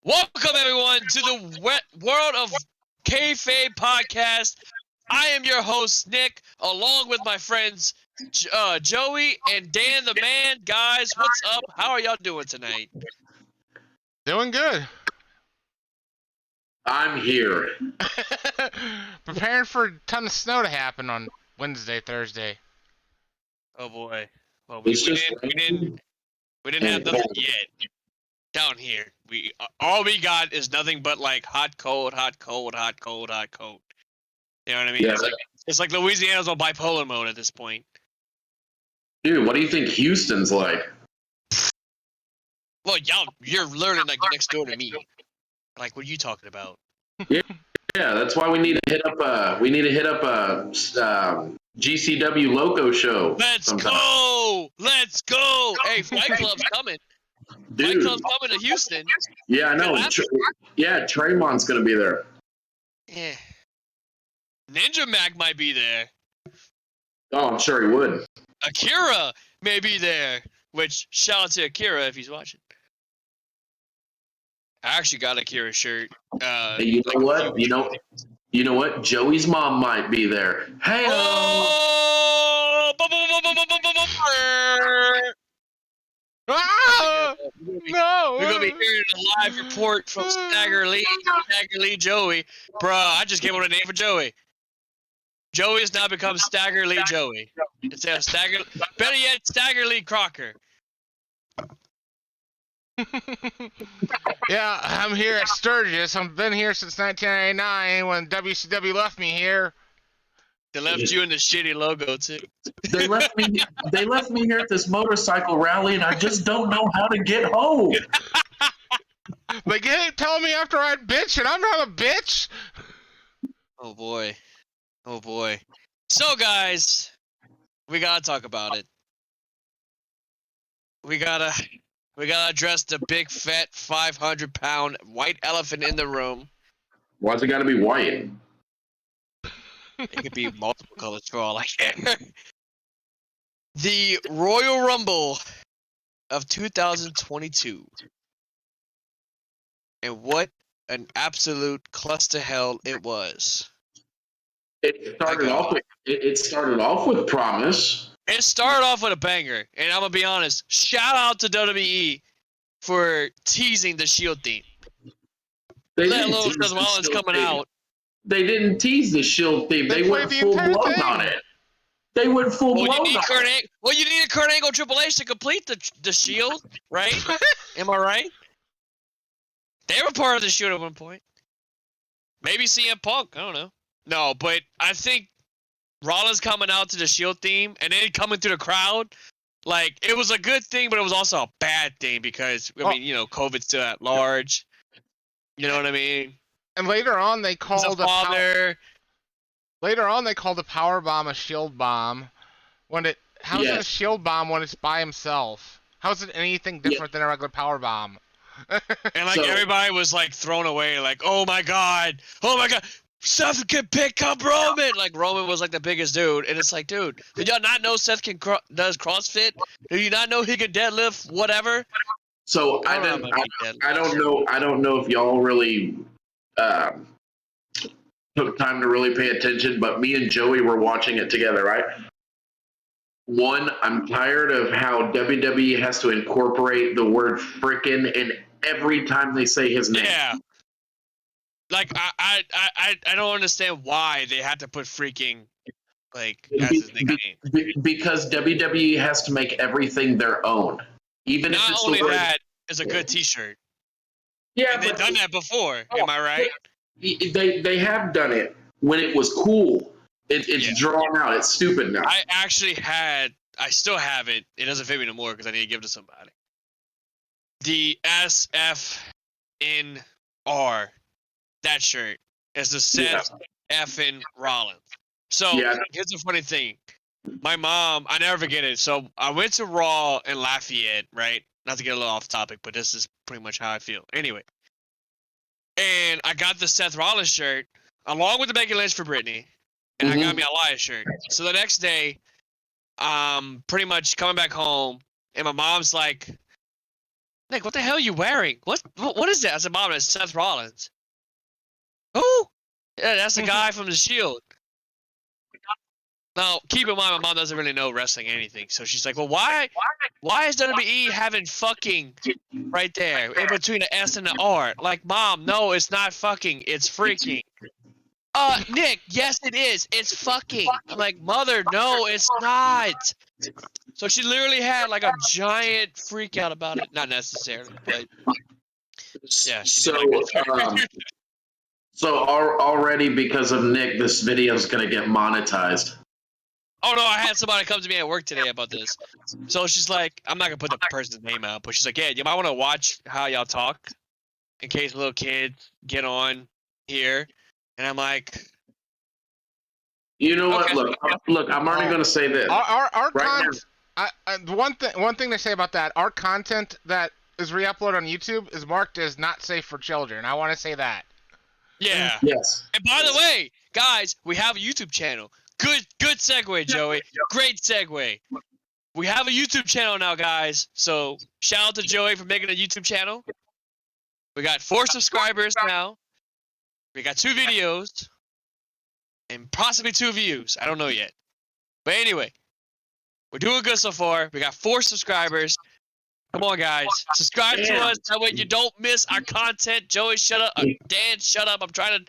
Welcome everyone to the World of Kayfabe podcast. I am your host Nick, along with my friends Joey and Dan the Man. Guys, what's up? How are y'all doing tonight? Doing good. I'm here. Preparing for a ton of snow to happen on Wednesday, Thursday. Oh boy. Well, we didn't have nothing yet down here. All we got is nothing but like hot, cold, hot, cold, hot, cold, hot, cold. You know what I mean? Yeah. It's like Louisiana's on bipolar mode at this point. Dude, what do you think Houston's like? Well, you're learning like next door to me. Like, what are you talking about? Yeah, that's why we need to hit up a GCW Loco show. Let's sometime. go! Let's go! Hey, Fight Club's coming. Dude. Fight Club's coming to Houston. Yeah, I know. Traymon's gonna be there. Yeah. Ninja Mac might be there. Oh, I'm sure he would. Akira may be there. Which, shout out to Akira if he's watching. I actually got Akira's shirt. Hey, you know what? You know what? Joey's mom might be there. Hey. Oh! Ah! No! We're gonna be hearing a live report from Stagger Lee Joey. Bruh, I just came up with a name for Joey. Joey has now become Stagger Lee Joey. Instead of better yet, Stagger Lee Crocker. Yeah, I'm here at Sturgis. I've been here since 1999 when WCW left me here. They left you in the shitty logo too. They left me here at this motorcycle rally, and I just don't know how to get home. They keep telling me after I'd bitch, and I'm not a bitch. Oh boy. Oh boy. So guys, we gotta talk about it. We gotta address the big fat 500-pound white elephant in the room. Why's it gotta be white? It could be multiple colors for all I care. The Royal Rumble of 2022. And what an absolute cluster hell it was. It started off with promise. It started off with a banger, and I'm gonna be honest. Shout out to WWE for teasing the Shield theme. Let alone Seth Rollins coming out. They didn't tease the Shield theme. They went full blown on it. They went full blown on it. Well, you need a Kurt Angle Triple H to complete the Shield, right? Am I right? They were part of the Shield at one point. Maybe CM Punk. I don't know. No, but I think Rollins coming out to the Shield theme and then coming through the crowd, like, it was a good thing, but it was also a bad thing because, I mean, you know, COVID's still at large. You know what I mean? And later on, they called Later on, they called the power bomb a shield bomb. How is it a shield bomb when it's by himself? How is it anything different than a regular power bomb? And like everybody was like thrown away, like, oh my god, Seth can pick up Roman. Like Roman was like the biggest dude, and it's like, dude, did y'all not know Seth does CrossFit? Do you not know he can deadlift whatever? So I don't know if y'all really took time to really pay attention, but me and Joey were watching it together, right? One, I'm tired of how WWE has to incorporate the word frickin' in every time they say his name. Yeah. Like I don't understand why they had to put freaking like as his nickname. Because WWE has to make everything their own. Even Not if it's only that is a good T-shirt. Yeah, and they've done that before. Am I right? They have done it when it was cool. It's drawn out. It's stupid now. I still have it. It doesn't fit me anymore because I need to give it to somebody. The SFNR, that shirt, is the Seth effing Rollins. So here's the funny thing. My mom, I never forget it. So I went to Raw in Lafayette, right? Not to get a little off topic, but this is pretty much how I feel. Anyway. And I got the Seth Rollins shirt along with the Becky Lynch for Britney. And I got me a Elias shirt. So the next day, pretty much coming back home, and my mom's like, Nick, what the hell are you wearing? What is that? I said, Mom, it's Seth Rollins. Who? Yeah, that's the guy from the Shield. Now, keep in mind, my mom doesn't really know wrestling anything, so she's like, well, why is WWE having fucking right there in between the S and the R? Like, Mom, no, it's not fucking, it's freaking. Nick, yes, it is. It's fucking. I'm like, Mother, no, it's not. So she literally had like a giant freak out about it. Not necessarily, but yeah. She did So already because of Nick, this video is gonna get monetized. Oh no, I had somebody come to me at work today about this. So she's like, I'm not gonna put the person's name out, but she's like, yeah, you might want to watch how y'all talk in case little kids get on here. And I'm like, you know okay. what? Look, I'm already gonna say this. Our right content. One thing to say about that, our content that is re-uploaded on YouTube is marked as not safe for children. I want to say that. Yeah. Yes. And by the way, guys, we have a YouTube channel. Good segue, Joey. Great segue. We have a YouTube channel now, guys. So shout out to Joey for making a YouTube channel. We got 4 subscribers now. We got 2 videos. And possibly 2 views. I don't know yet. But anyway, we're doing good so far. We got 4 subscribers. Come on, guys. Subscribe to us. That way you don't miss our content. Joey, shut up. Dan, shut up. I'm trying to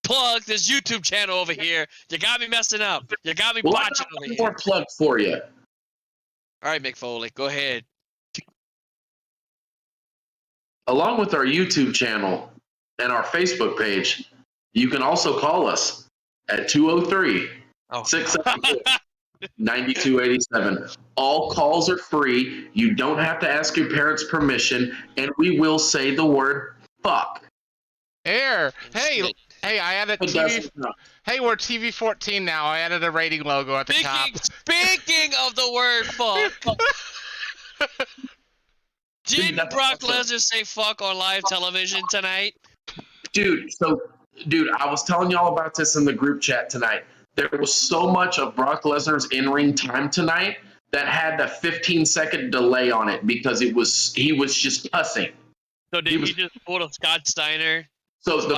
plug this YouTube channel over here. You got me messing up. You got me botching over here. More plug for you. All right, Mick Foley, go ahead. Along with our YouTube channel and our Facebook page, you can also call us at 203-674-9287. All calls are free. You don't have to ask your parents' permission, and we will say the word fuck. Hey, I added TV. Hey, we're TV 14 now. I added a rating logo at the top. Speaking of the word fuck, did Brock Lesnar say fuck on live television tonight? Dude, I was telling y'all about this in the group chat tonight. There was so much of Brock Lesnar's in-ring time tonight that had a 15-second delay on it because he was just cussing. So did he just pull a Scott Steiner? So the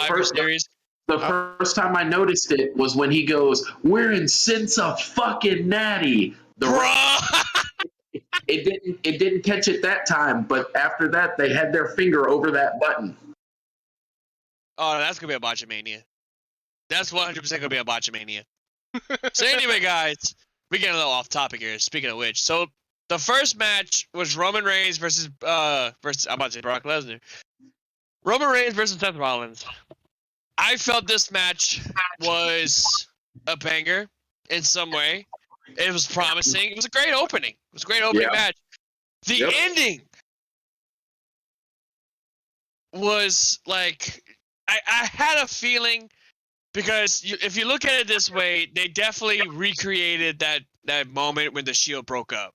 first time I noticed it was when he goes, "We're in Cincinnati." It didn't catch it that time, but after that they had their finger over that button. Oh, that's gonna be a botchamania. That's 100% gonna be a botchamania. So anyway, guys, we get a little off topic here. Speaking of which, so the first match was Roman Reigns versus I'm about to say Brock Lesnar. Roman Reigns versus Seth Rollins. I felt this match was a banger in some way. It was promising. It was a great opening. It was a great opening match. The ending was like, I had a feeling, because if you look at it this way, they definitely recreated that moment when the Shield broke up.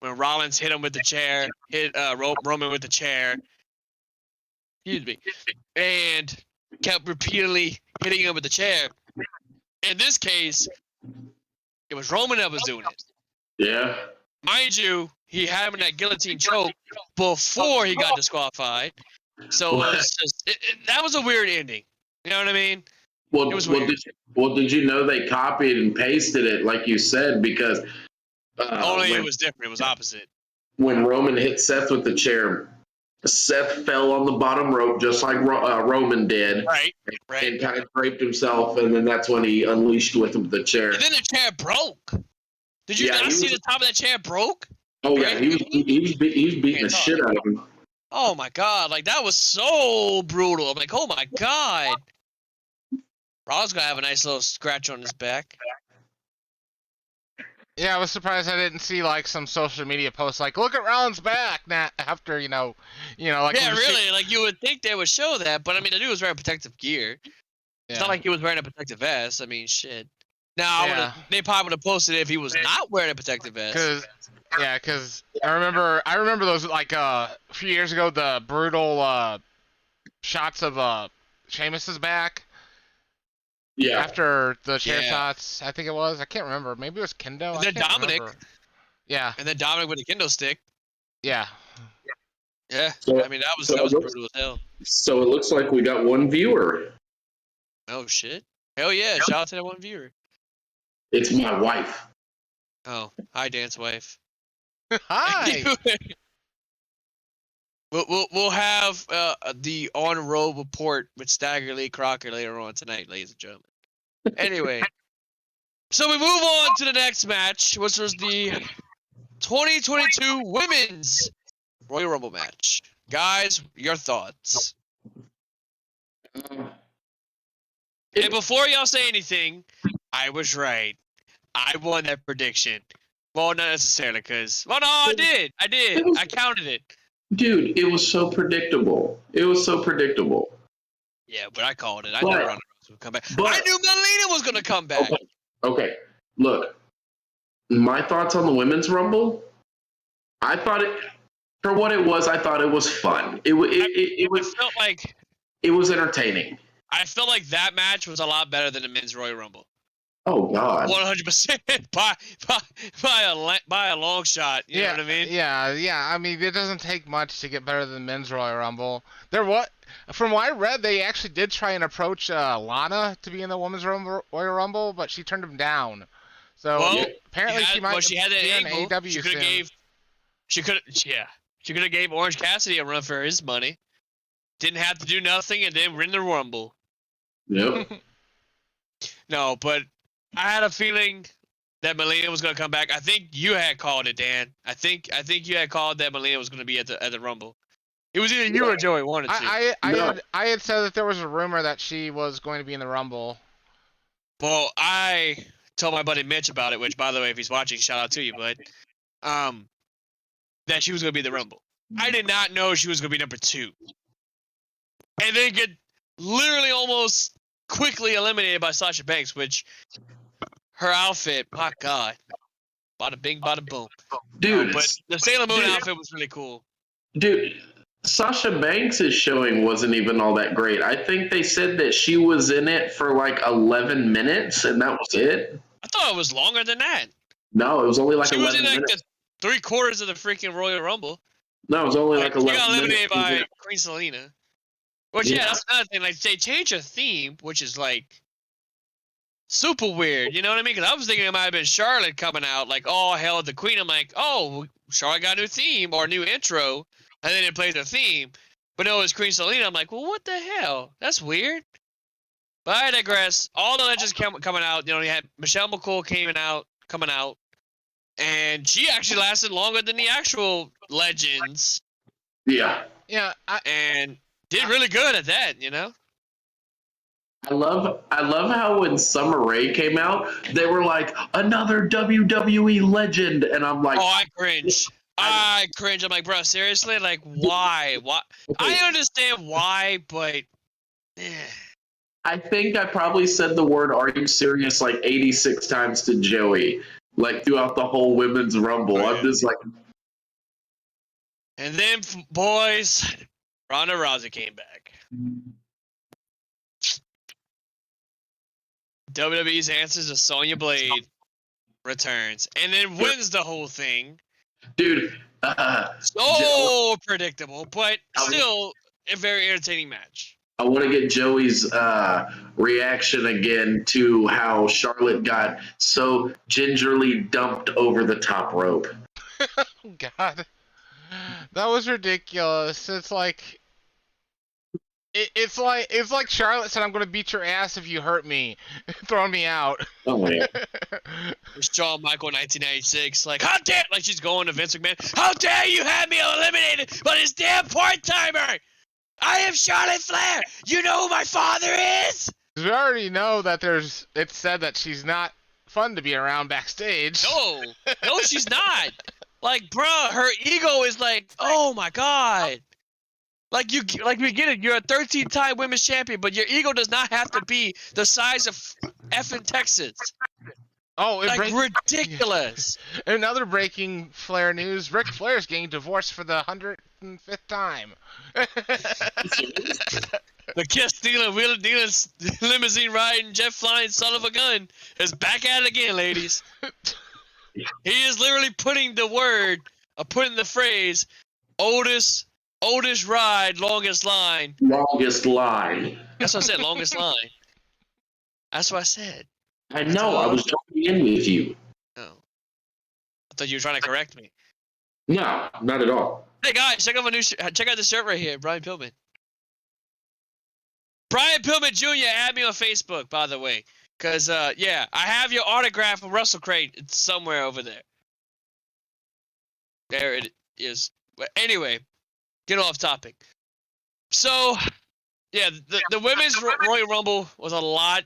When Rollins hit him with the chair, hit Roman with the chair. Excuse me. And kept repeatedly hitting him with the chair. In this case, it was Roman that was doing it. Yeah. Mind you, he had him in that guillotine choke before he got disqualified. So it was just, that was a weird ending. You know what I mean? Well, it was weird. Did you know they copied and pasted it like you said? Because it was different. It was opposite. When Roman hit Seth with the chair, Seth fell on the bottom rope just like Roman did. Right. And kind of draped himself, and then that's when he unleashed with him the chair. And then the chair broke. Did you not see the top of that chair broke? Oh, yeah. He was beating the shit out of him. Oh, my God. Like, that was so brutal. I'm like, oh, my God. Raw's going to have a nice little scratch on his back. Yeah, I was surprised I didn't see like some social media posts like, "Look at Rollins' back!" Now after like yeah, really, like you would think they would show that, but I mean, the dude was wearing protective gear. Yeah. It's not like he was wearing a protective vest. I mean, shit. Now they probably would have posted it if he was not wearing a protective vest. Because I remember those like a few years ago, the brutal shots of Sheamus's back. Yeah. After the chair shots, I think it was. I can't remember. Maybe it was Kendo. And then Dominic. Remember. Yeah. And then Dominic with the kendo stick. Yeah. Yeah, So, I mean that was so, it looks, brutal as hell. so it looks like we got one viewer. Oh shit! Hell yeah! Shout out to that one viewer. It's my wife. Oh, hi, Dan's wife. Hi. We'll have the on-roll report with Stagger Lee Crocker later on tonight, ladies and gentlemen. Anyway, so we move on to the next match, which was the 2022 Women's Royal Rumble match. Guys, your thoughts? And before y'all say anything, I was right. I won that prediction. Well, not necessarily, because... Well, no, I did. I counted it. Dude, it was so predictable. Yeah, but I called it. I knew Ronda Rousey would come back. But, I knew Melina was going to come back. Okay, look. My thoughts on the Women's Rumble, I thought it... For what it was, I thought it was fun. It felt like... It was entertaining. I felt like that match was a lot better than the Men's Royal Rumble. Oh God! 100% by a long shot. You know what I mean? Yeah. I mean, it doesn't take much to get better than Men's Royal Rumble. From what I read, they actually did try and approach Lana to be in the Women's Royal Rumble, but she turned him down. So apparently she had that angle. AEW she could have gave Orange Cassidy a run for his money. Didn't have to do nothing and then win the Rumble. Yep. No, but I had a feeling that Melina was going to come back. I think you had called it, Dan. I think you had called that Melina was going to be at the Rumble. It was either you or Joey wanted to. I had said that there was a rumor that she was going to be in the Rumble. Well, I told my buddy Mitch about it, which, by the way, if he's watching, shout out to you, bud. That she was going to be the Rumble. I did not know she was going to be number 2. And then get literally almost quickly eliminated by Sasha Banks, which her outfit, my God, bada bing, bada boom. Dude, but the Sailor Moon outfit was really cool. Dude, Sasha Banks' showing wasn't even all that great. I think they said that she was in it for like 11 minutes, and that was it. I thought it was longer than that. No, it was only like 11 minutes. She was in like the 3/4 of the freaking Royal Rumble. No, it was only like 11 minutes. She got eliminated by Queen Selena. Which, that's another thing. Like, they changed a theme, which is, like, super weird. You know what I mean? Because I was thinking it might have been Charlotte coming out, like, oh, hell, the Queen. I'm like, oh, Charlotte got a new theme or a new intro, and then it plays a theme. But no, it was Queen Selena. I'm like, well, what the hell? That's weird. But I digress. All the legends coming out. You know, you had Michelle McCool coming out, and she actually lasted longer than the actual legends. Yeah. Yeah. And did really good at that, you know? I love how when Summer Rae came out, they were like, another WWE legend. And I'm like... Oh, I cringe. I'm like, bro, seriously? Like, why? Why? Okay. I understand why, but... I think I probably said the word, are you serious, like 86 times to Joey. Like, throughout the whole Women's Rumble. Oh, yeah. I'm just like... And then, boys... Ronda Rousey came back. WWE's answers to Sonya Blade returns and then wins the whole thing. Dude. So predictable, but still a very entertaining match. I want to get Joey's reaction again to how Charlotte got so gingerly dumped over the top rope. God. That was ridiculous. It's like Charlotte said, "I'm gonna beat your ass if you hurt me, throwing me out." Oh yeah. It's Shawn Michael 1996. Like, how dare, like she's going to Vince McMahon. How dare you have me eliminated by this damn part timer? I am Charlotte Flair. You know who my father is. We already know that it's said that she's not fun to be around backstage. No, she's not. Like, bruh, her ego is like, oh my God. Like we get it. You're a 13-time women's champion, but your ego does not have to be the size of effing Texas. Oh, ridiculous. Another breaking Flair news: Ric Flair's getting divorced for the 105th time. The kiss stealing, wheeler dealing, limousine riding, jet flying son of a gun is back at it again, ladies. He is literally putting the phrase, oldest Oldest ride, longest line. Longest line. That's what I said, longest line. That's what I said. I know. I was jumping in with you. Oh. I thought you were trying to correct me. No, not at all. Hey guys, check out this shirt right here, Brian Pillman. Brian Pillman Jr. add me on Facebook, by the way. Cause yeah, I have your autograph from Russell Crate. It's somewhere over there. There it is. But anyway, get off topic. So, yeah, the women's Royal Rumble was a lot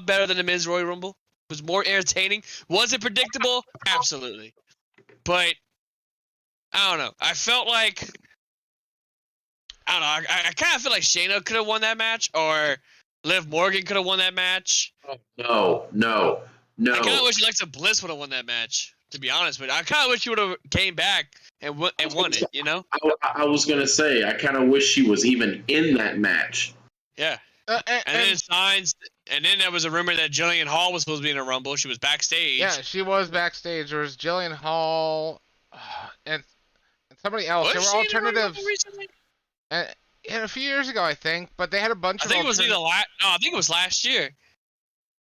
better than the men's Royal Rumble. It was more entertaining. Was it predictable? Absolutely. But I don't know. I felt like I kind of feel like Shayna could have won that match, or Liv Morgan could have won that match. No. I kind of wish Alexa Bliss would have won that match. To be honest with you, I kind of wish she would have came back and won it. You know. I was gonna say I kind of wish she was even in that match. Yeah. And then signs, and then there was a rumor that Jillian Hall was supposed to be in a Rumble. She was backstage. Yeah, she was backstage. There was Jillian Hall and somebody else. There were alternatives. And a few years ago, I think, but they had a bunch of. I think it was I think it was last year.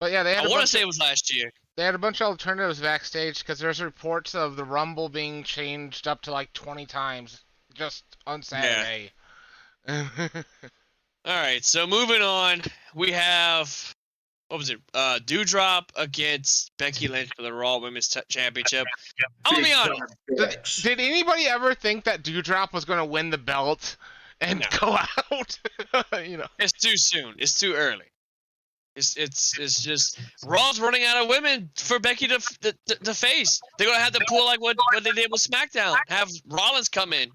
But yeah, they had. I want to say it was last year. They had a bunch of alternatives backstage because there's reports of the Rumble being changed up to like 20 times just on Saturday. Yeah. All right, so moving on, we have what was it? Dewdrop against Becky Lynch for the Raw Women's Championship. I'm gonna be honest. Did anybody ever think that Dewdrop was going to win the belt and go out? You know, it's too soon. It's too early. It's just Raw's running out of women for Becky to face. They're gonna have to pull like what they did with SmackDown. Have Rollins come in.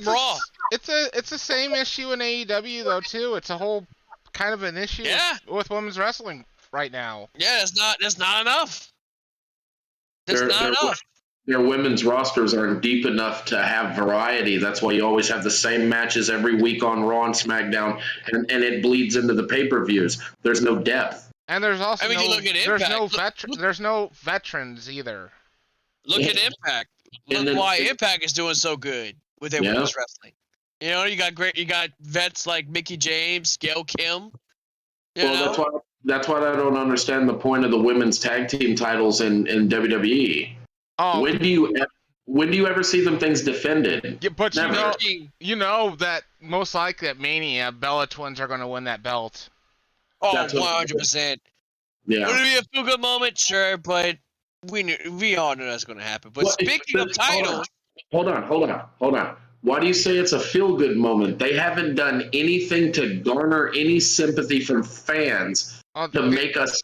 Raw. It's the same issue in AEW though too. It's a whole kind of an issue with women's wrestling right now. Yeah, it's not enough. It's not enough. Their women's rosters aren't deep enough to have variety. That's why you always have the same matches every week on Raw and SmackDown, and it bleeds into the pay-per-views. There's no depth. And there's also you look at Impact. There's no veterans either. Look at Impact. Look why Impact is doing so good with their women's wrestling. You know, you got vets like Mickie James, Gail Kim. That's why I don't understand the point of the women's tag team titles in WWE. Oh. When do you ever see them things defended? Yeah, but you know that most likely at Mania, Bella Twins are going to win that belt. Oh, 100%. Yeah. Would it be a feel-good moment? Sure, but we all know that's going to happen. But speaking of titles... Hold on. Why do you say it's a feel-good moment? They haven't done anything to garner any sympathy from fans to make us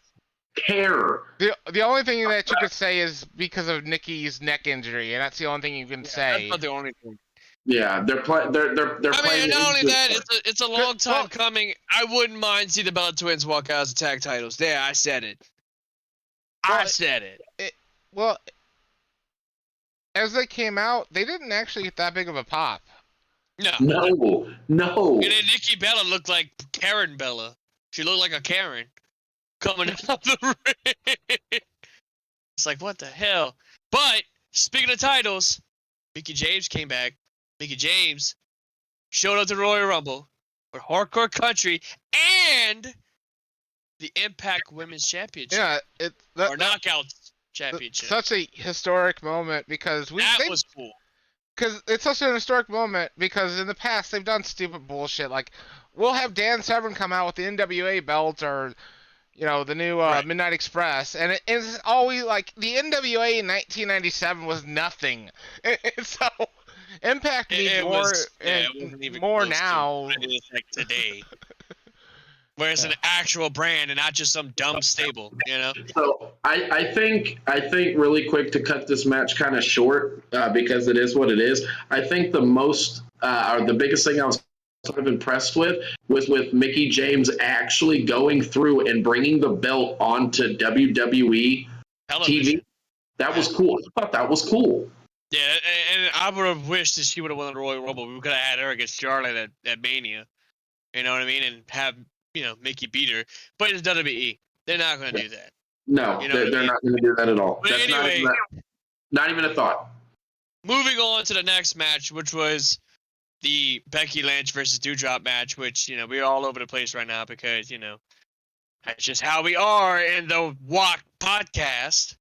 care. The only thing that you could say is because of Nikki's neck injury, and that's the only thing you can say. That's not the only thing. Yeah, they're playing. Not only that, it's a long time coming. I wouldn't mind see the Bella Twins walk out as the tag titles. There, I said it. I said it. Well, as they came out, they didn't actually get that big of a pop. No. And then Nikki Bella looked like Karen Bella. She looked like a Karen coming out of the ring. It's like, what the hell? But speaking of titles, Mickie James came back. Mickie James showed up to Royal Rumble for Hardcore Country and the Impact Women's Championship. Yeah, or Knockouts Championship. Such a historic moment because that was cool. Because it's such an historic moment because in the past they've done stupid bullshit like we'll have Dan Severn come out with the NWA belt or the new Midnight Express, and it's always like the NWA in 1997 was nothing. So Impact needs more now. Like today, where it's an actual brand and not just some dumb stable, So I think really quick to cut this match kind of short because it is what it is. I think the most or the biggest thing I was sort of impressed with was with Mickie James actually going through and bringing the belt onto WWE television. TV. That was cool. I thought that was cool. Yeah, and I would have wished that she would have won the Royal Rumble. We could have had her against Charlotte at Mania. You know what I mean? And have, Mickie beat her. But it's WWE. They're not going to do that. No, they're not going to do that at all. But That's anyway, not even a thought. moving on to the next match, which was the Becky Lynch versus Dewdrop match, which, you know, we're all over the place right now because, you know, that's just how we are in the Walk podcast.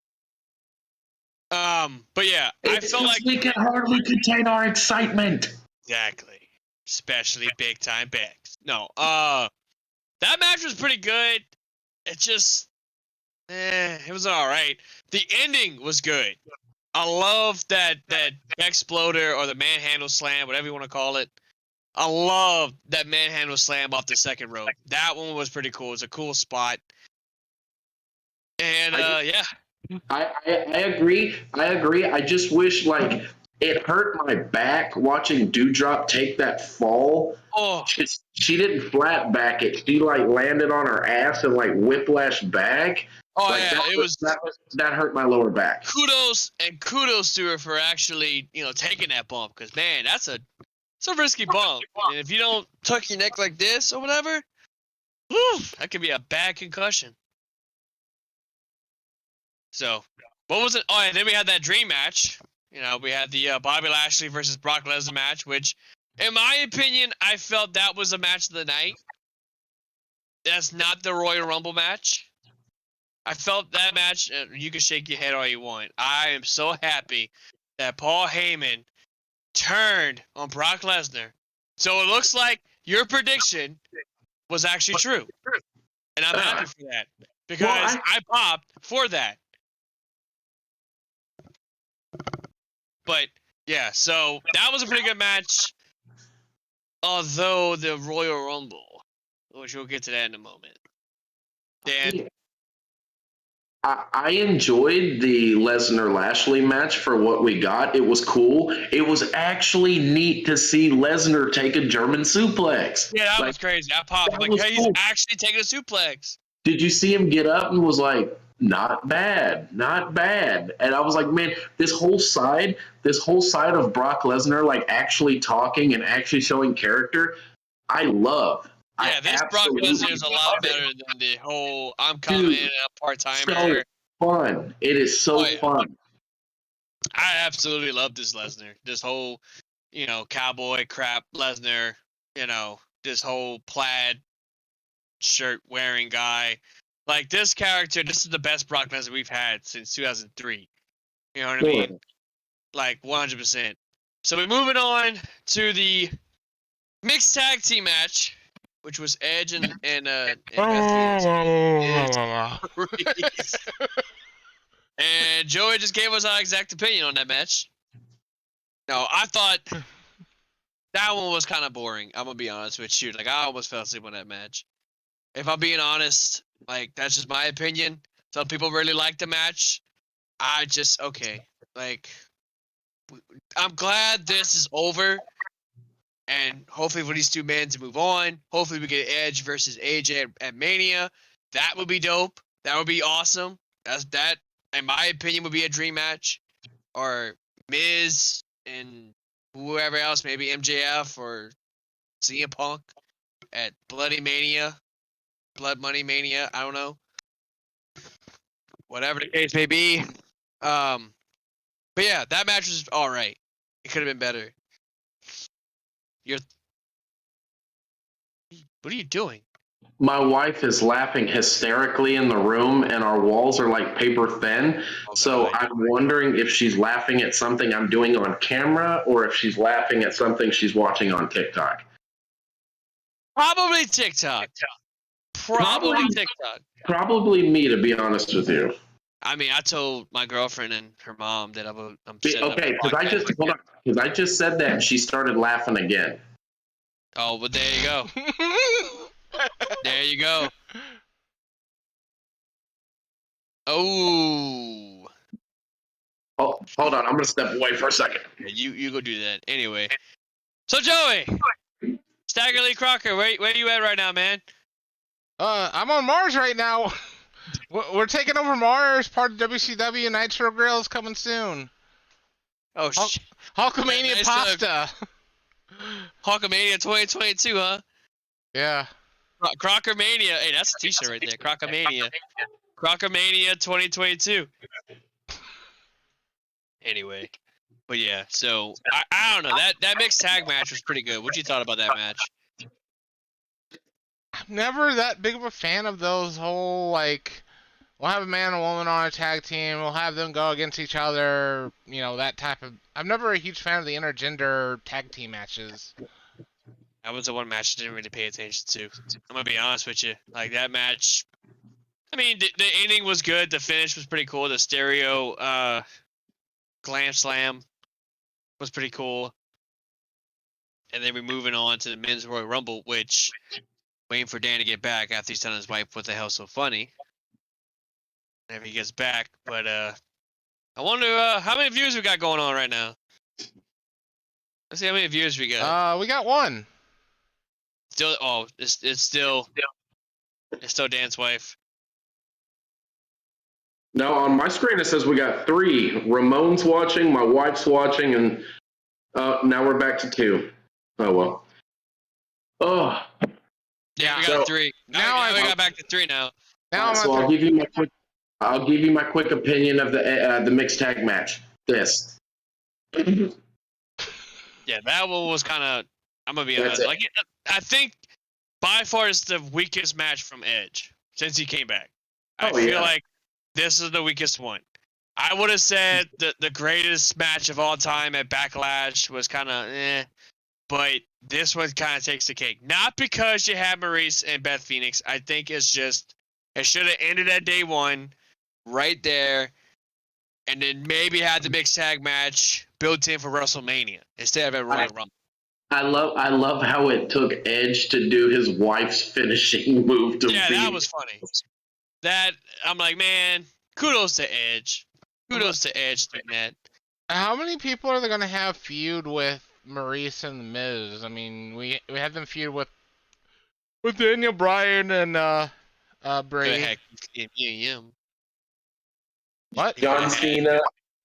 But yeah, I felt like we can hardly contain our excitement. exactly, especially big time Becks. No, that match was pretty good. It just, it was all right. The ending was good. I love that Exploder or the manhandle slam, whatever you want to call it. I love that manhandle slam off the second rope. That one was pretty cool. It's a cool spot. And yeah. I agree. I agree. I just wish like it hurt my back watching Dewdrop take that fall. Oh, She didn't flat back it. She like landed on her ass and like whiplash back. oh like, yeah, that hurt my lower back. Kudos to her for actually, you know, taking that bump, because man, it's a risky bump. And if you don't tuck your neck like this or whatever, whew, that could be a bad concussion. So, what was it? Oh, and then we had that dream match. You know, we had the Bobby Lashley versus Brock Lesnar match, which, in my opinion, I felt that was a match of the night. That's not the Royal Rumble match. I felt that match, you can shake your head all you want. I am so happy that Paul Heyman turned on Brock Lesnar. So it looks like your prediction was actually true. And I'm happy for that. Because I popped for that. But, yeah, so that was a pretty good match. Although the Royal Rumble, which we'll get to that in a moment. Dan? I enjoyed the Lesnar-Lashley match for what we got. It was cool. It was actually neat to see Lesnar take a German suplex. Yeah, that was crazy. I popped. Like, hey, he's actually taking a suplex. Did you see him get up and was like, not bad, not bad. And I was like, man, this whole side of Brock Lesnar, like actually talking and actually showing character, I love. Yeah, this Brock Lesnar is a lot better than the whole I'm coming in a part-timer. So fun. It is so fun. I absolutely love this Lesnar. This whole, you know, cowboy crap Lesnar, you know, this whole plaid shirt wearing guy. Like, this character, this is the best Brock Lesnar we've had since 2003. You know what I mean? Like, 100%. So we're moving on to the mixed tag team match, which was Edge and and Joey just gave us our exact opinion on that match. No, I thought that one was kind of boring. I'm gonna be honest with you. Like, I almost fell asleep on that match. If I'm being honest, like, that's just my opinion. Some people really like the match. I just, okay. Like, I'm glad this is over. And hopefully for these two men to move on. Hopefully we get Edge versus AJ at Mania. That would be dope. That would be awesome. That, in my opinion, would be a dream match. Or Miz and whoever else, maybe MJF or CM Punk at Bloody Mania. Blood Money Mania, I don't know. Whatever the case may be. But yeah, that match was alright. It could have been better. What are you doing? My wife is laughing hysterically in the room, and our walls are like paper thin. So I'm wondering if she's laughing at something I'm doing on camera or if she's laughing at something she's watching on TikTok. Probably TikTok. Probably TikTok. Probably me, to be honest with you. I mean, I told my girlfriend and her mom that I'm okay, because I just said that and she started laughing again. Oh, but there you go. There you go. Oh. Oh, hold on. I'm gonna step away for a second. Yeah, you go do that. Anyway. So Joey, Stagger Lee Crocker, where are you at right now, man? I'm on Mars right now. We're taking over Mars. Part of WCW. Nitro Grill is coming soon. Oh shit. Hulkamania nice pasta. Hulkamania 2022, huh? Yeah. Crockermania. Hey, that's a t-shirt right there. Crockermania. Crockermania 2022. Anyway. But yeah, so I don't know. That mixed tag match was pretty good. What you thought about that match? I'm never that big of a fan of those whole, like, we'll have a man and a woman on a tag team, we'll have them go against each other, you know, that type of... I'm never a huge fan of the intergender tag team matches. That was the one match I didn't really pay attention to. I'm gonna be honest with you. Like, that match, I mean, the ending was good. The finish was pretty cool. The stereo glam slam was pretty cool. And then we're moving on to the men's Royal Rumble, which, waiting for Dan to get back after he's telling his wife what the hell's so funny. Whenever he gets back. But I wonder how many views we got going on right now. Let's see how many views we got. We got one. Still, oh, it's still Dan's wife. No, on my screen it says we got 3. Ramon's watching, my wife's watching, and now we're back to 2. Oh well. Oh. Yeah, we got 3. Now we got back to 3 now. So I'll give you my quick opinion of the mixed tag match. This. Yeah, that one was kind of. I'm gonna be honest. Like, I think by far it's the weakest match from Edge since he came back. I feel like this is the weakest one. I would have said the greatest match of all time at Backlash was kind of but this one kind of takes the cake. Not because you have Maurice and Beth Phoenix. I think it's just it should have ended at day 1, right there, and then maybe had the mixed tag match built in for WrestleMania instead of at Royal Rumble. I love how it took Edge to do his wife's finishing move to Yeah, that was funny. That I'm like, man, kudos to Edge. Kudos to Edge doing that. How many people are they going to have feud with Maurice and The Miz? I mean, we had them feud with Daniel Bryan and Bray. Heck, What? John Cena.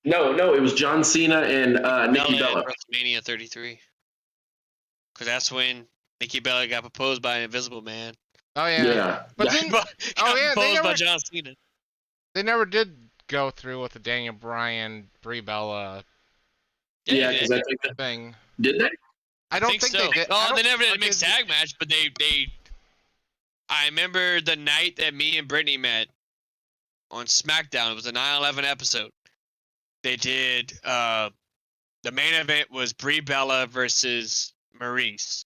No, it was John Cena and Nikki Bella. WrestleMania 33. Because that's when Nikki Bella got proposed by an Invisible Man. Oh yeah. But then, proposed by John Cena. They never did go through with the Daniel Bryan Brie Bella. Yeah, because I think thing. Did they? I don't think so. they did. Oh, they never did a mixed tag match, but they. I remember the night that me and Brittany met on SmackDown. It was a 9/11 episode. They did. The main event was Brie Bella versus Maurice.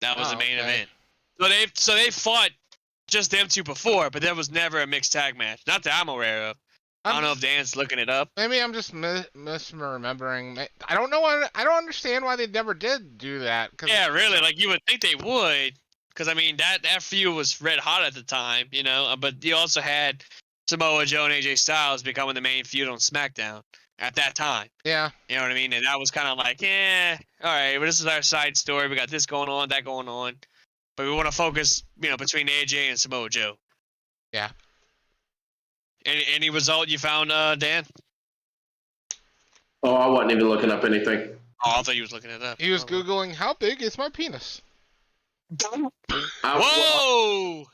That was the main event. So they fought just them two before, but there was never a mixed tag match. Not that I'm aware of. I don't know if Dan's looking it up. Maybe I'm just misremembering. I don't know. I don't understand why they never did do that. Yeah, really. Like, you would think they would, because I mean that feud was red hot at the time, you know. But you also had Samoa Joe and AJ Styles becoming the main feud on SmackDown at that time. Yeah. You know what I mean? And that was kind of like, all right, but this is our side story. We got this going on, that going on. But we want to focus, between AJ and Samoa Joe. Yeah. Any result you found, Dan? Oh, I wasn't even looking up anything. Oh, I thought you was looking it up. He was Googling, how big is my penis? Whoa!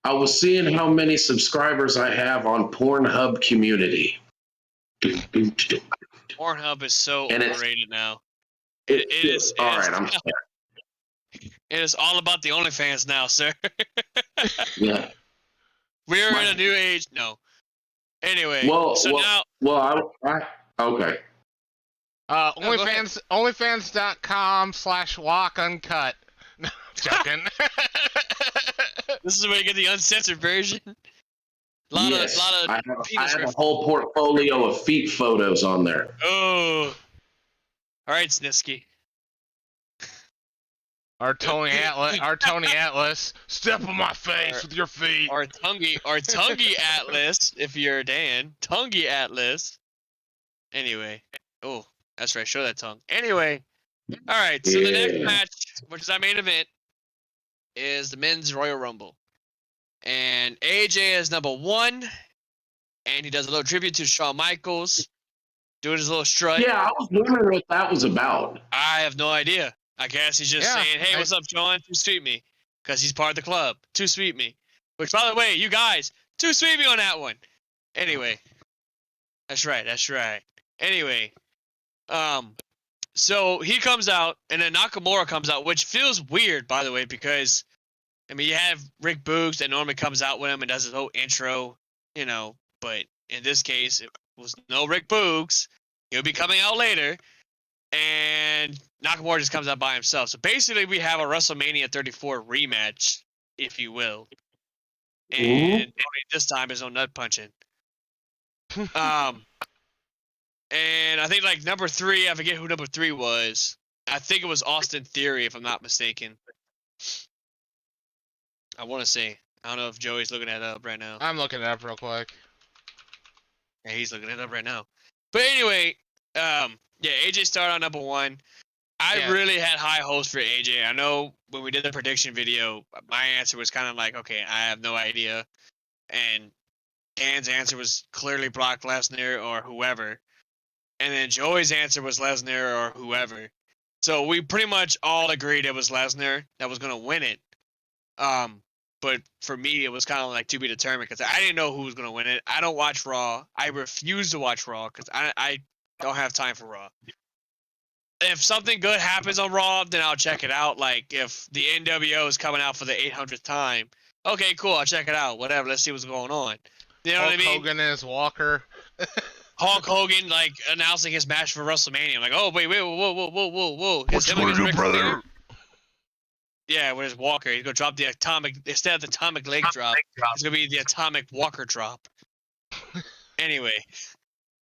I was seeing how many subscribers I have on Pornhub Community. Pornhub is so overrated now. It is. All right, I'm sorry. It is all about the OnlyFans now, sir. Yeah. We're in a new age. No. Anyway, now. Well, okay. OnlyFans.com/walkuncut. No, joking. This is where you get the uncensored version. I have a whole portfolio of feet photos on there. Oh. All right, Snitsky. Our Tony Atlas, step on my face with your feet. Our Tungy Atlas, if you're Dan. Tungy Atlas. Anyway. Oh, that's right. Show that tongue. Anyway. All right. So the next match, which is our main event, is the men's Royal Rumble. And AJ is number 1. And he does a little tribute to Shawn Michaels. Doing his little strut. Yeah, I was wondering what that was about. I have no idea. I guess he's just saying, hey, what's up, Sean? Too sweet me. Because he's part of the club. Too sweet me. Which, by the way, you guys, too sweet me on that one. Anyway. That's right. Anyway, so he comes out, and then Nakamura comes out, which feels weird, by the way, because I mean you have Rick Boogs that normally comes out with him and does his whole intro, but in this case it was no Rick Boogs. He'll be coming out later, and Nakamura just comes out by himself. So basically, we have a WrestleMania 34 rematch, if you will, and this time there's no nut punching. And I think like number 3, I forget who number 3 was. I think it was Austin Theory, if I'm not mistaken. I want to say. I don't know if Joey's looking that up right now. I'm looking it up real quick. Yeah, he's looking it up right now. But anyway, yeah, AJ started on number 1. I really had high hopes for AJ. I know when we did the prediction video, my answer was kind of like, okay, I have no idea. And Dan's answer was clearly Brock Lesnar or whoever. And then Joey's answer was Lesnar or whoever. So we pretty much all agreed it was Lesnar that was going to win it. But for me, it was kind of like to be determined because I didn't know who was going to win it. I don't watch Raw. I refuse to watch Raw because I don't have time for Raw. If something good happens on Raw, then I'll check it out. Like if the NWO is coming out for the 800th time, okay, cool, I'll check it out. Whatever, let's see what's going on. You know what I mean? Hogan and his walker. Hulk Hogan like announcing his match for WrestleMania. I'm like, oh wait, whoa. What's Him going against on, Ric brother? Flair? Yeah, with his walker, he's gonna drop the atomic instead of the atomic leg drop. It's gonna be the atomic walker drop. Anyway,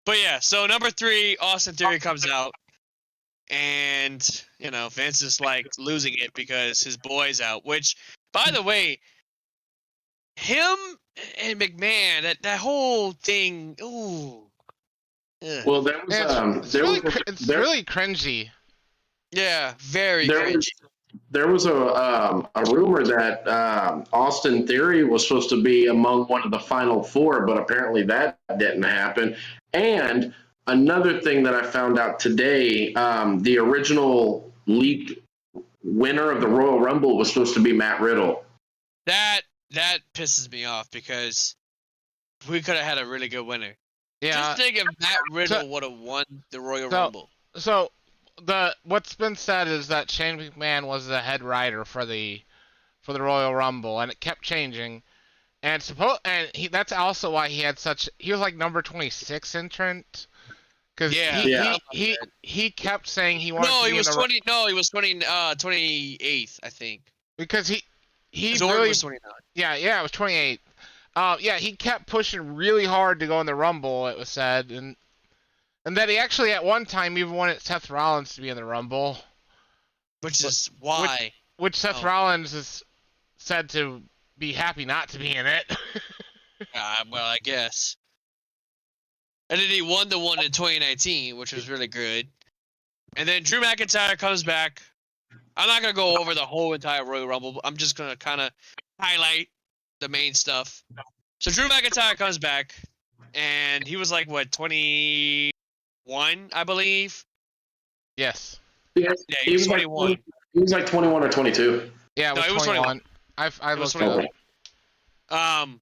but yeah, so number 3, Austin Theory comes out, and Vince is like losing it because his boy's out. Which, by the way, him and McMahon, that whole thing, ooh. Ugh. Well, there was It's really cringy. Yeah, very cringy. There was a rumor that Austin Theory was supposed to be among one of the final 4, but apparently that didn't happen. And another thing that I found out today, the original leaked winner of the Royal Rumble was supposed to be Matt Riddle. That pisses me off because we could have had a really good winner. Yeah. Just think if Matt Riddle would have won the Royal Rumble. So what's been said is that Shane McMahon was the head writer for the Royal Rumble, and it kept changing. And that's also why he was like number 26 entrant. Because he kept saying he wanted to be he was 28th, I think. Because he really was 29. Yeah, it was 28. He kept pushing really hard to go in the Rumble, it was said, and that he actually at one time even wanted Seth Rollins to be in the Rumble. Which is why. Which Seth Rollins is said to be happy not to be in it. Well, I guess. And then he won the one in 2019, which was really good. And then Drew McIntyre comes back. I'm not going to go over the whole entire Royal Rumble. I'm just going to kind of highlight the main stuff. So Drew McIntyre comes back, and he was like, 21, I believe? Yes. Yeah, he was 21. He was like 21 or 22. Yeah, it was 21. I looked it up.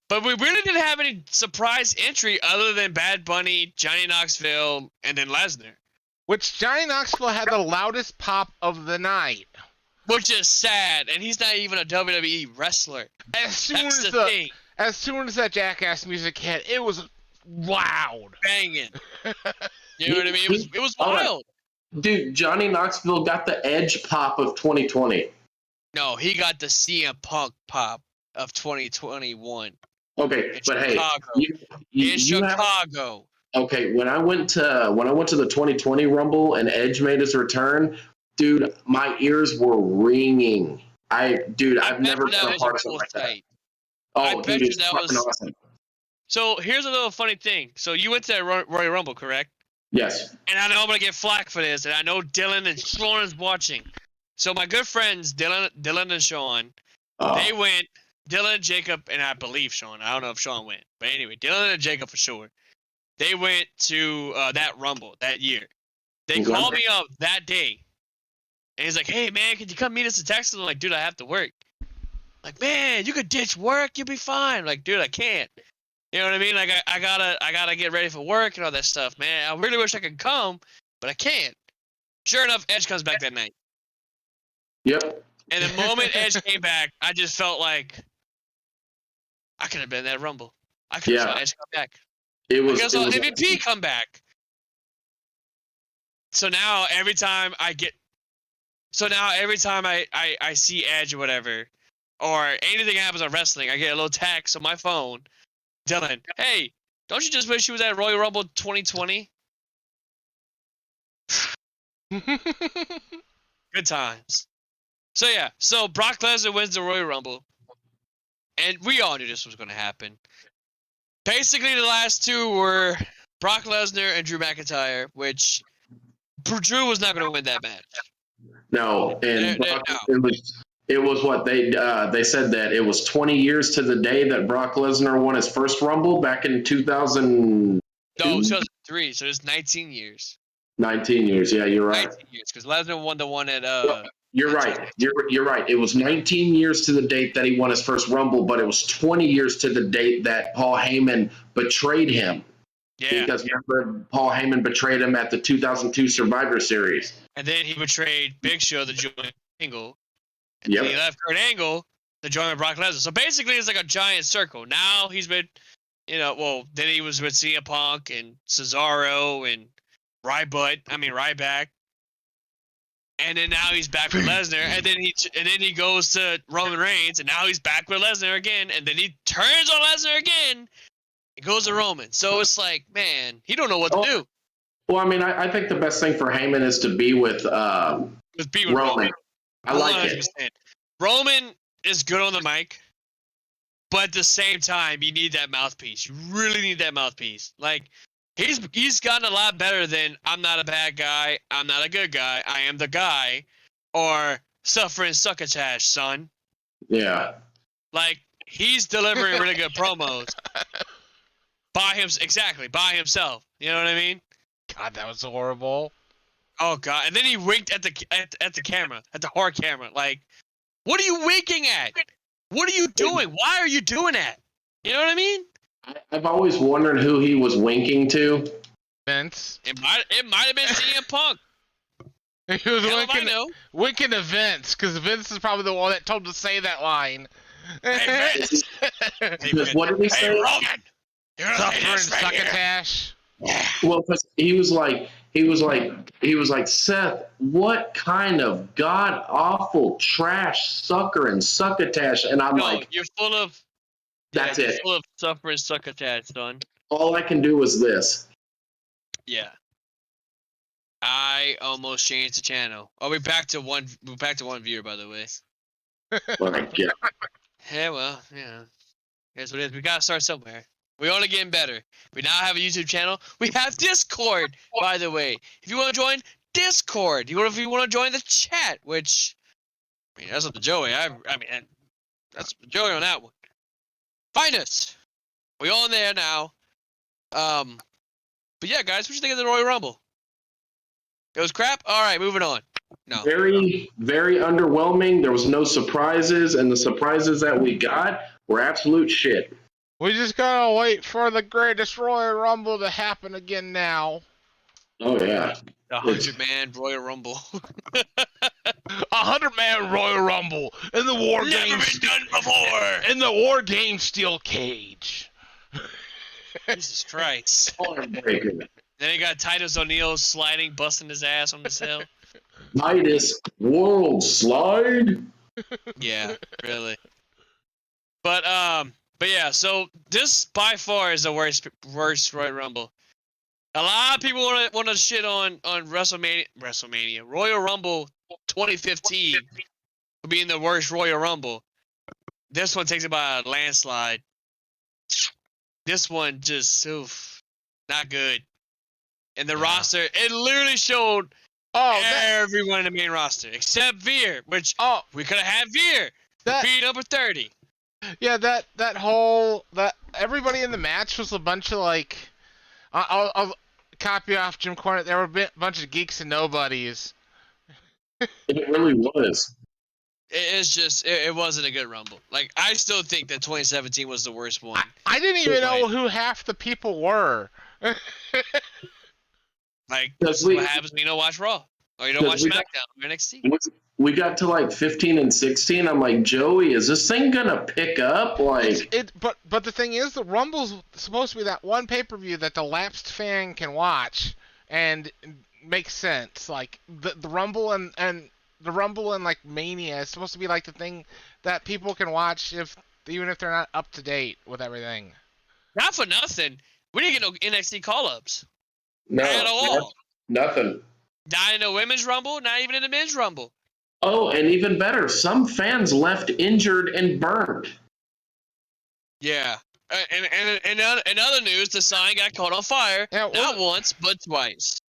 But we really didn't have any surprise entry other than Bad Bunny, Johnny Knoxville, and then Lesnar. Which Johnny Knoxville had the loudest pop of the night. Which is sad, and he's not even a WWE wrestler. As soon as that Jackass music hit, it was loud. Banging. You know what I mean? It was wild. Dude, Johnny Knoxville got the Edge pop of 2020. No, he got the CM Punk pop of 2021. Okay, but Chicago. hey, Chicago. Okay, when I went to the 2020 Rumble and Edge made his return, dude, my ears were ringing. I've never been a part of something like that. Oh, dude, it's fucking awesome. So here's a little funny thing. So you went to that Royal Rumble, correct? Yes. And I know I'm gonna get flack for this, and I know Dylan and Sean is watching. So my good friends Dylan and Sean, they went. Dylan and Jacob, and I believe Sean. I don't know if Sean went, but anyway, Dylan and Jacob for sure. They went to that Rumble that year. They called me up that day, and he's like, "Hey man, can you come meet us in Texas?" I'm like, "Dude, I have to work." Like, man, you could ditch work, you'll be fine. I'm like, dude, I can't. You know what I mean? Like I gotta get ready for work and all that stuff, man. I really wish I could come, but I can't. Sure enough, Edge comes back that night. Yep. And the moment Edge came back, I just felt like I could have been that Rumble. I could have saw Edge come back. It was. I could have saw MVP come back. So now every time I see Edge or whatever, or anything happens on wrestling, I get a little text on my phone, Dylan, hey, don't you just wish you was at Royal Rumble 2020? Good times. So yeah, so Brock Lesnar wins the Royal Rumble, and we all knew this was going to happen. Basically, the last two were Brock Lesnar and Drew McIntyre, which Drew was not going to win that match. No, and it was what they said that it was 20 years to the day that Brock Lesnar won his first Rumble back in 2000. No, 2003. So it's 19 years. 19 years. Yeah, you're right. 19 years because Lesnar won the one at. You're right. You're right. It was 19 years to the date that he won his first Rumble, but it was 20 years to the date that Paul Heyman betrayed him. Yeah. Because remember, Paul Heyman betrayed him at the 2002 Survivor Series. And then he betrayed Big Show to join Angle. And Yep. then he left Kurt Angle to join Brock Lesnar. So basically, it's like a giant circle. Now he's been, then he was with CM Punk and Cesaro and Ryback. And then now he's back with Lesnar, and then he goes to Roman Reigns, and now he's back with Lesnar again, and then he turns on Lesnar again, and goes to Roman. So it's like, man, he don't know what to do. Well, I mean, I think the best thing for Heyman is to be with Roman. I like 100%. It. Roman is good on the mic, but at the same time, you need that mouthpiece. You really need that mouthpiece. Like, he's gotten a lot better than I'm not a bad guy, I'm not a good guy, I am the guy, or suffering succotash, son. Yeah. Like, he's delivering really good promos. By himself. You know what I mean? God, that was horrible. Oh God! And then he winked at the camera, at the horror camera. Like, what are you winking at? What are you doing? Why are you doing that? You know what I mean? I've always wondered who he was winking to. Vince. It might have been CM Punk. He was winking to Vince, because Vince is probably the one that told him to say that line. Hey Vince. What did he say? Hey Roman. Suffering succotash. Well, because he was like, Seth, what kind of god awful trash sucker and succotash? And I'm like, you're full of. That's it. Full of suffering succotash, son. All I can do is this. Yeah. I almost changed the channel. Oh, we're back to one viewer, by the way. Yeah. Yeah, well, yeah. Here's what it is. We gotta start somewhere. We're only getting better. We now have a YouTube channel. We have Discord, by the way. If you want to join Discord, if you want to join the chat, which, that's up to Joey. That's Joey on that one. Find us. We're on there now. But yeah, guys, what you think of the Royal Rumble? It was crap? All right, moving on. No. Very, very underwhelming. There was no surprises, and the surprises that we got were absolute shit. We just gotta wait for the greatest Royal Rumble to happen again now. Oh, yeah. The 100-man Royal Rumble. 100-man Royal Rumble in the War Games. Never been done before. In the War Games steel cage. Jesus Christ. Then he got Titus O'Neil sliding, busting his ass on the cell. Titus World Slide? Yeah, really. But yeah, so this by far is the worst Royal Rumble. A lot of people want to shit on WrestleMania, Royal Rumble 2015 being the worst Royal Rumble. This one takes it by a landslide. This one just not good. And the roster, it literally showed everyone in the main roster except Veer, which we could have had Veer be number 30. Yeah, that everybody in the match was a bunch of like, I'll copy off Jim Cornette. There were a bunch of geeks and nobodies. It really was. It's just it wasn't a good Rumble. Like I still think that 2017 was the worst one. I didn't even know who half the people were. Like this is what happens when you don't watch Raw or you don't watch SmackDown or NXT. We got to like 15 and 16. I'm like, Joey, is this thing gonna pick up? Like but the thing is, the Rumble's supposed to be that one pay-per-view that the lapsed fan can watch and make sense. Like the Rumble and the Rumble and like Mania is supposed to be like the thing that people can watch even if they're not up to date with everything. Not for nothing, we didn't get no NXT call-ups. No, at all. Nothing. Not in the women's Rumble, not even in the men's Rumble. Oh, and even better, some fans left injured and burned. Yeah. And in other news, the sign got caught on fire. Yeah, not once, but twice.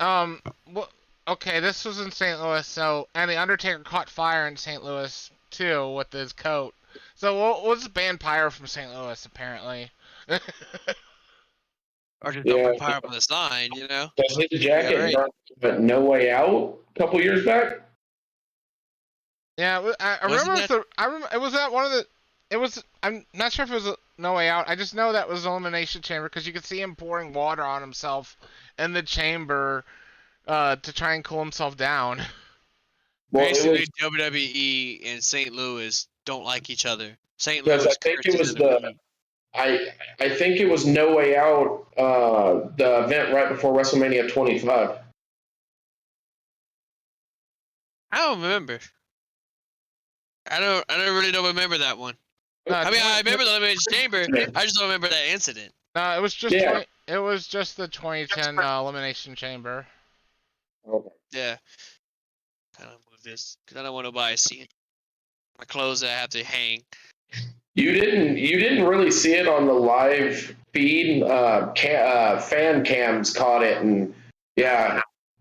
Okay, this was in St. Louis, and the Undertaker caught fire in St. Louis too with his coat. So let's ban Pyro from St. Louis, apparently. Or just don't put fire on the sign, you know. Does his jacket but No Way Out a couple years back? Yeah, I remember. It was at one of the. It was. I'm not sure if it was No Way Out. I just know that was Elimination Chamber because you could see him pouring water on himself in the chamber to try and cool himself down. Well, basically, WWE and St. Louis don't like each other. St. Louis. I think it was I think it was No Way Out, the event right before WrestleMania 25. I don't remember. I don't really remember that one. I mean, I remember the Elimination Chamber. I just don't remember that incident. It was just it was just the 2010 Elimination Chamber. Okay. Yeah. Kind of move this because I don't want nobody seeing my clothes that I have to hang. You didn't really see it on the live feed. Fan cams caught it, and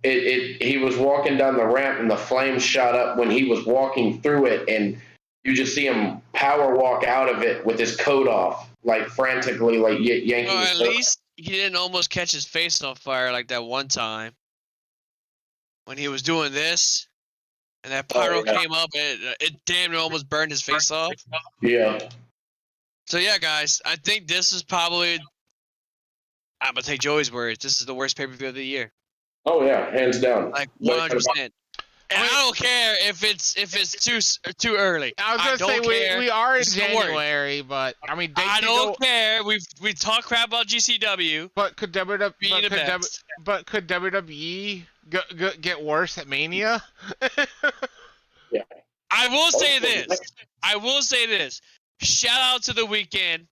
he was walking down the ramp, and the flames shot up when he was walking through it, and you just see him power walk out of it with his coat off, like frantically, like yanking. Well, at least he didn't almost catch his face on fire like that one time when he was doing this. And that pyro came up, and it damn near almost burned his face off. Yeah. So yeah, guys, I think this is probably. I'm gonna take Joey's words. This is the worst pay-per-view of the year. Oh yeah, hands down. Like 100%. And I don't care if it's too early. I was gonna say we are in January, but I mean I don't care. We talk crap about GCW. But could WWE get worse at Mania? Yeah. I will say this. Shout out to The Weeknd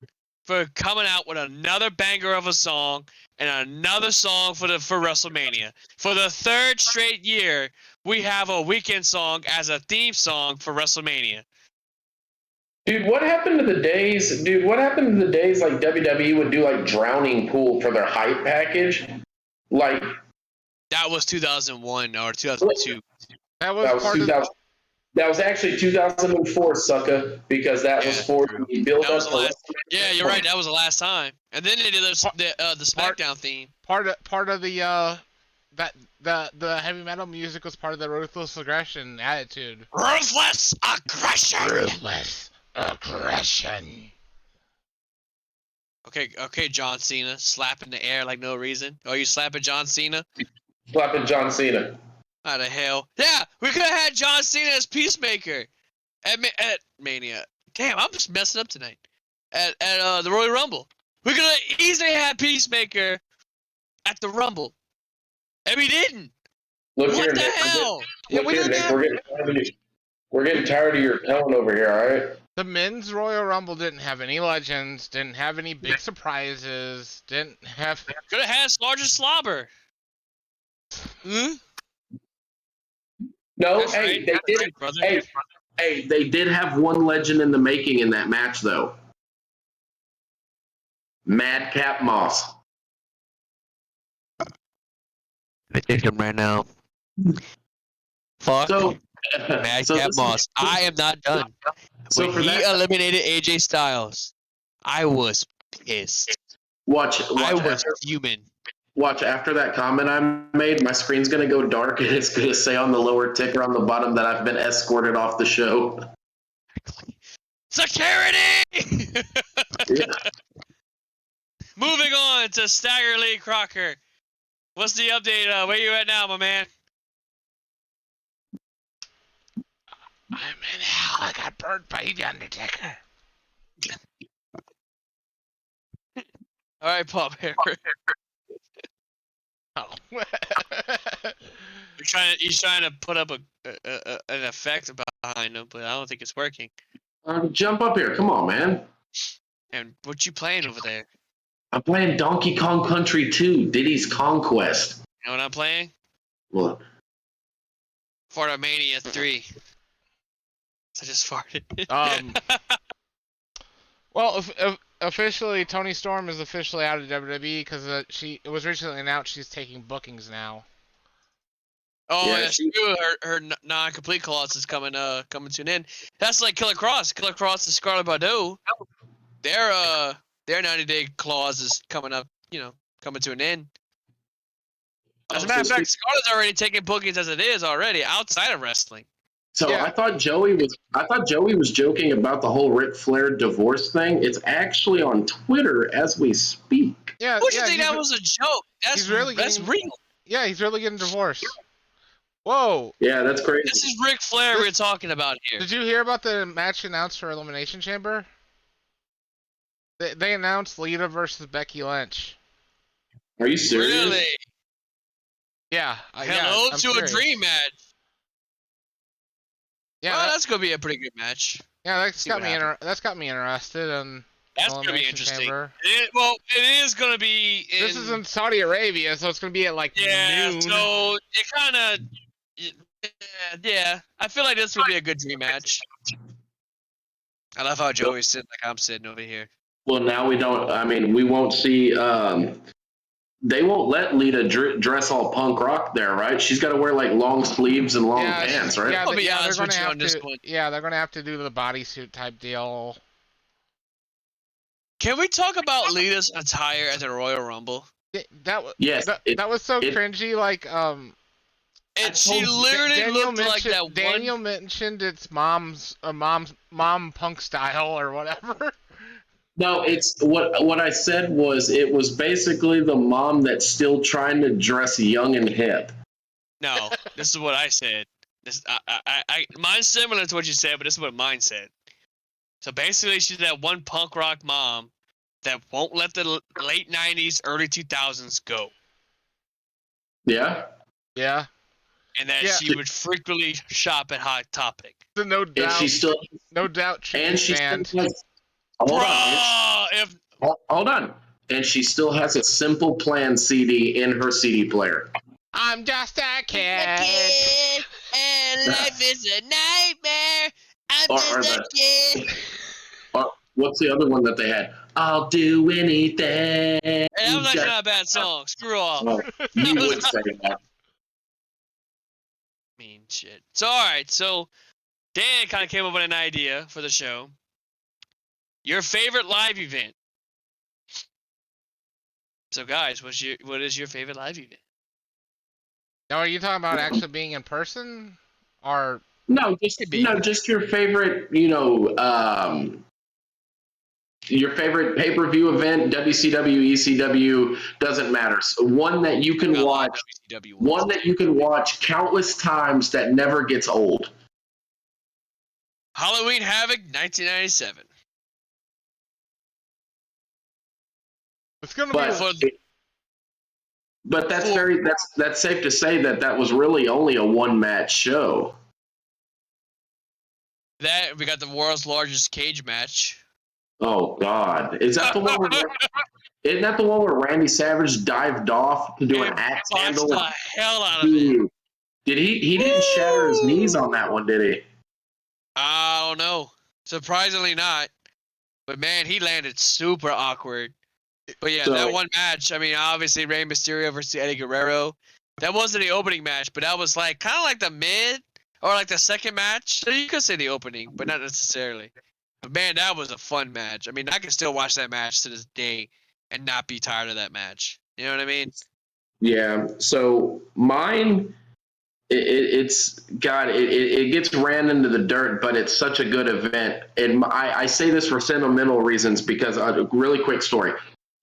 for coming out with another banger of a song and another song for WrestleMania. For the third straight year, we have a Weeknd song as a theme song for WrestleMania. Dude, what happened to the days? Like WWE would do like drowning pool for their hype package? Like that was 2001 or 2002. That was actually 2004, sucker, because that was for the build up. Yeah, you're right. That was the last time. And then they did the SmackDown theme. Part of the the heavy metal music was part of the Ruthless Aggression attitude. Ruthless Aggression. Ruthless Aggression. Okay, John Cena slapping the air like no reason. Oh, you slapping John Cena? Slapping John Cena. How the hell? Yeah, we could have had John Cena as Peacemaker at Mania. Damn, I'm just messing up tonight. At the Royal Rumble, we could have easily had Peacemaker at the Rumble, and we didn't. Look what here, the Nick, hell? We're getting tired of your tone over here. All right. The men's Royal Rumble didn't have any legends, didn't have any big surprises, didn't have. Could have had Sergeant Slobber. No, That's hey, right. they did. Right, hey, they did have one legend in the making in that match, though. Madcap Moss. I think him right now. Fuck. Madcap Moss. I am not done. So when he eliminated AJ Styles, I was pissed. Watch I was human. Watch, after that comment I made, my screen's going to go dark and it's going to say on the lower ticker on the bottom that I've been escorted off the show. Security! Yeah. Moving on to Stagger Lee Crocker. What's the update? Where you at now, my man? I'm in hell. I got burned by the Undertaker. All right, Pop Bear. Oh. He's trying to put up an effect behind him, but I don't think it's working. Jump up here. Come on, man. And what you playing over there? I'm playing Donkey Kong Country 2, Diddy's Conquest. You know what I'm playing? What? Fartomania 3. I just farted. Well, officially, Toni Storm is officially out of WWE because it was recently announced she's taking bookings now. Oh, Yeah, that's true. Her non-complete clause is coming to an end. That's like Killer Cross. Killer Cross and Scarlett Bordeaux. Their 90-day clause is coming to an end. As a matter of fact, Scarlett's already taking bookings as it is already outside of wrestling. So Yeah. I thought Joey was joking about the whole Ric Flair divorce thing. It's actually on Twitter as we speak. Yeah, Who do you think that was a joke? That's real. Yeah, he's really getting divorced. Whoa. Yeah, that's crazy. This is Ric Flair we're talking about here. Did you hear about the match announced for Elimination Chamber? They announced Lita versus Becky Lynch. Are you serious? Really? Yeah. Hello I'm to serious. a dream match. Yeah, well, that's gonna be a pretty good match. Yeah, that's got me interested in That's gonna be Elimination interesting. Chamber. It is gonna be. This is in Saudi Arabia, so it's gonna be at like noon. So it kind of. Yeah, I feel like this would be a good dream match. I love how Joey's sitting like I'm sitting over here. Well, now we don't. I mean, we won't see. They won't let Lita dress all punk rock there, right? She's got to wear like long sleeves and long pants, right? I'll be honest they're with you gonna on this one. Yeah, they're gonna have to do the bodysuit type deal. Can we talk about Lita's attire at the Royal Rumble? That was so cringy. Like And she literally looked like that. Daniel mentioned it's mom punk style or whatever. No, it's what I said was it was basically the mom that's still trying to dress young and hip. No, this is what I said. Mine's similar to what you said, but this is what mine said. So basically, she's that one punk rock mom that won't let the late 90s, early 2000s go. Yeah? Yeah. And that she would frequently shop at Hot Topic. No doubt. And she still, no doubt. And she band. still has, hold on. And she still has a Simple Plan CD in her CD player. I'm just a kid. And life is a nightmare. I'm just a kid. What's the other one that they had? I'll do anything. And that was actually not a bad song. Screw off. Oh, you would say that. Mean shit. So, alright. So, Dan kind of came up with an idea for the show. Your favorite live event. So, guys, what is your favorite live event? Now, are you talking about actually being in person, or just your favorite, your favorite pay-per-view event, WCW, ECW, doesn't matter. So one that you can watch countless times that never gets old. Halloween Havoc 1997. It's gonna be. But that's safe to say that was really only a one-match show. That we got the world's largest cage match. Oh God! Is that the one? Isn't that the one where Randy Savage dived off to do an axe handle? The hell out of it. Did he didn't shatter his knees on that one, did he? I don't know. Surprisingly not. But man, he landed super awkward. But yeah, that one match, I mean, obviously Rey Mysterio versus Eddie Guerrero. That wasn't the opening match, but that was like kind of like the mid or like the second match. So you could say the opening, but not necessarily. But man, that was a fun match. I mean, I can still watch that match to this day and not be tired of that match. You know what I mean? Yeah. So mine, it gets ran into the dirt, but it's such a good event. And I say this for sentimental reasons because a really quick story.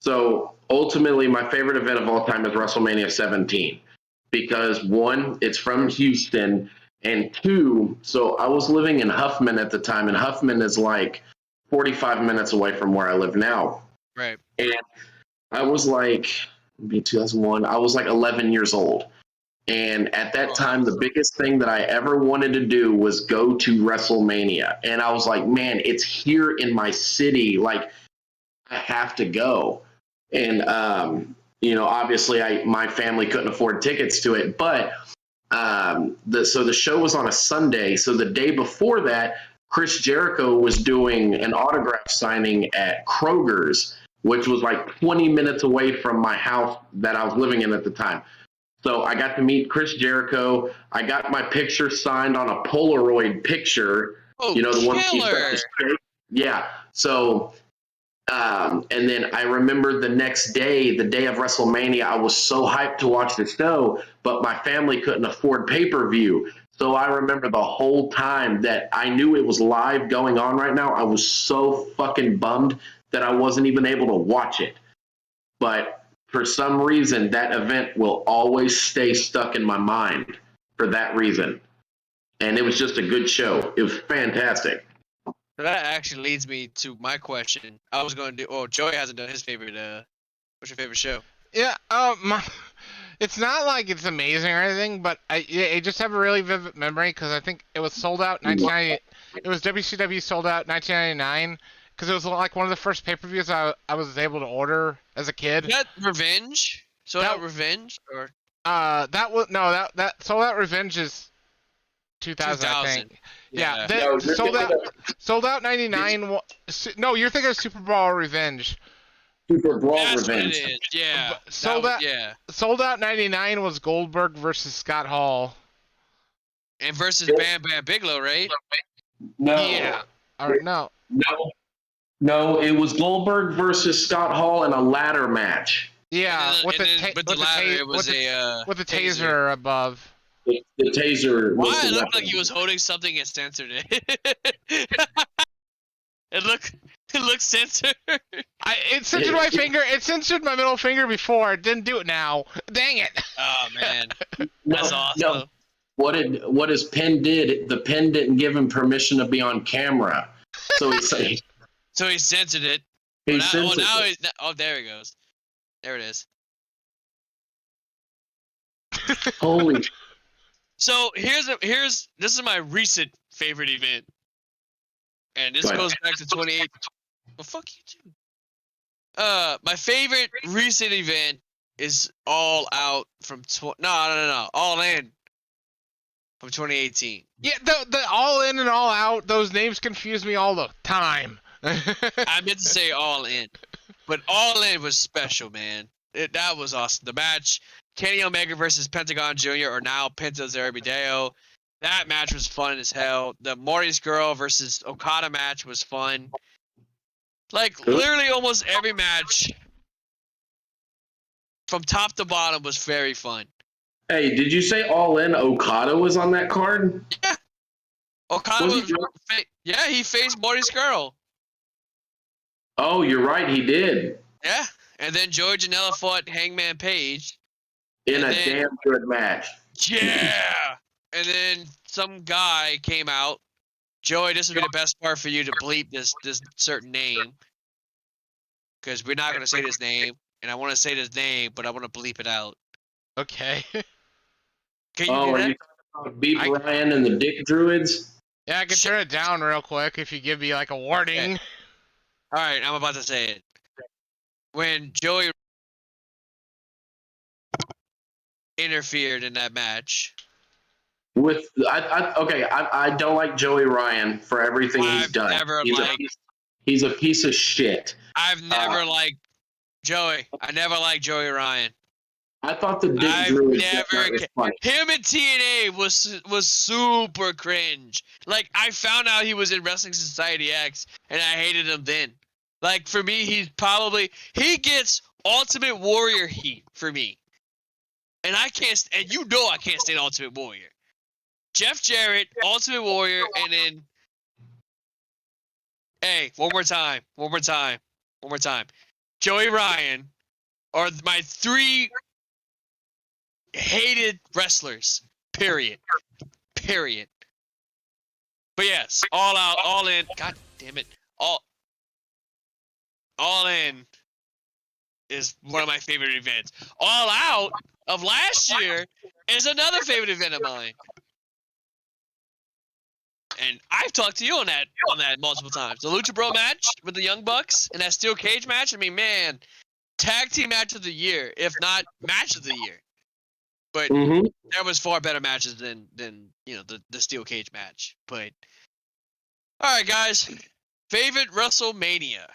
So ultimately, my favorite event of all time is WrestleMania 17 because one, it's from Houston, and two, so I was living in Huffman at the time, and Huffman is like 45 minutes away from where I live now. Right. And I was like, maybe 2001, I was like 11 years old. And at that time, the biggest thing that I ever wanted to do was go to WrestleMania. And I was like, man, it's here in my city. Like, I have to go. And, obviously my family couldn't afford tickets to it, but so the show was on a Sunday. So the day before that, Chris Jericho was doing an autograph signing at Kroger's, which was like 20 minutes away from my house that I was living in at the time. So I got to meet Chris Jericho. I got my picture signed on a Polaroid picture. Oh, the one killer! Yeah. So, and then I remember the next day, the day of WrestleMania, I was so hyped to watch the show, but my family couldn't afford pay-per-view. So I remember the whole time that I knew it was live going on right now, I was so fucking bummed that I wasn't even able to watch it. But for some reason, that event will always stay stuck in my mind for that reason. And it was just a good show. It was fantastic. That actually leads me to my question. I was going to do. Oh, Joey hasn't done his favorite. What's your favorite show? Yeah, it's not like it's amazing or anything, but I just have a really vivid memory because I think it was sold out 1990. It was WCW sold out 1999 because it was like one of the first pay-per-views I was able to order as a kid. Is that Revenge? Sold out Revenge or? That was no that sold out Revenge is 2000. I think. Yeah, sold out 99. No, you're thinking of Super Brawl Revenge. Super Brawl That's Revenge. What it is. Yeah. Sold out 99 was Goldberg versus Scott Hall. And versus Bam Bam Bigelow, right? No. Yeah. Or no. No, it was Goldberg versus Scott Hall in a ladder match. Yeah, with the taser above. The taser. Why it looked like he was holding something and censored it. It looked censored. It censored my finger. It censored my middle finger before. It didn't do it now. Dang it. Oh man, that's awesome. No. What his pen did? The pen didn't give him permission to be on camera, so he censored it. There he goes. There it is. Holy. So this is my recent favorite event, and this goes back to 28. Well, fuck you too. My favorite recent event is All Out from All In from 2018. Yeah, the All In and All Out, those names confuse me all the time. I meant to say All In, but All In was special, man. That was awesome. The match, Kenny Omega versus Pentagon Jr. or now Penta Zerabideo. That match was fun as hell. The Morty's Girl versus Okada match was fun. Like, literally almost every match from top to bottom was very fun. Hey, did you say All In Okada was on that card? Yeah. Okada he faced Morty's Girl. Oh, you're right, he did. Yeah. And then Joey Janela fought Hangman Page. In a damn good match. Yeah. And then some guy came out. Joey, this would be the best part for you to bleep this certain name. Because we're not going to say this name. And I want to say this name, but I want to bleep it out. Okay. Can you are you talking about Beep Ryan and the Dick Druids? Yeah, I can turn it down real quick if you give me like a warning. Okay. Alright, I'm about to say it. When Joey interfered in that match. I don't like Joey Ryan for everything he's done. He's a piece of shit. I've never liked Joey. I never liked Joey Ryan. I thought the Dick Druids was funny. Him in TNA was super cringe. Like, I found out he was in Wrestling Society X, and I hated him then. Like, for me, he gets Ultimate Warrior heat for me. And I can't, and you know I can't stand Ultimate Warrior. Jeff Jarrett, Ultimate Warrior, and then, hey, one more time. Joey Ryan are my 3 hated wrestlers. Period. But yes, All Out, All In. God damn it. All In is one of my favorite events. All Out of last year is another favorite event of mine. And I've talked to you on that multiple times. The Lucha Bro match with the Young Bucks and that steel cage match. I mean, man, tag team match of the year, if not match of the year. But there was far better matches than the steel cage match. But all right, guys, favorite WrestleMania.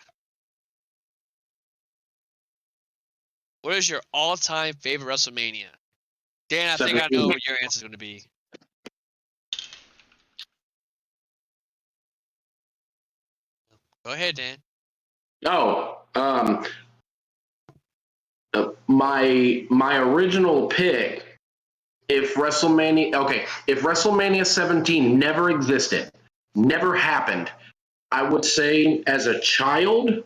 What is your all-time favorite WrestleMania? Dan, I think I know what your answer is going to be. Go ahead, Dan. My original pick, if WrestleMania 17 never existed, never happened, I would say as a child,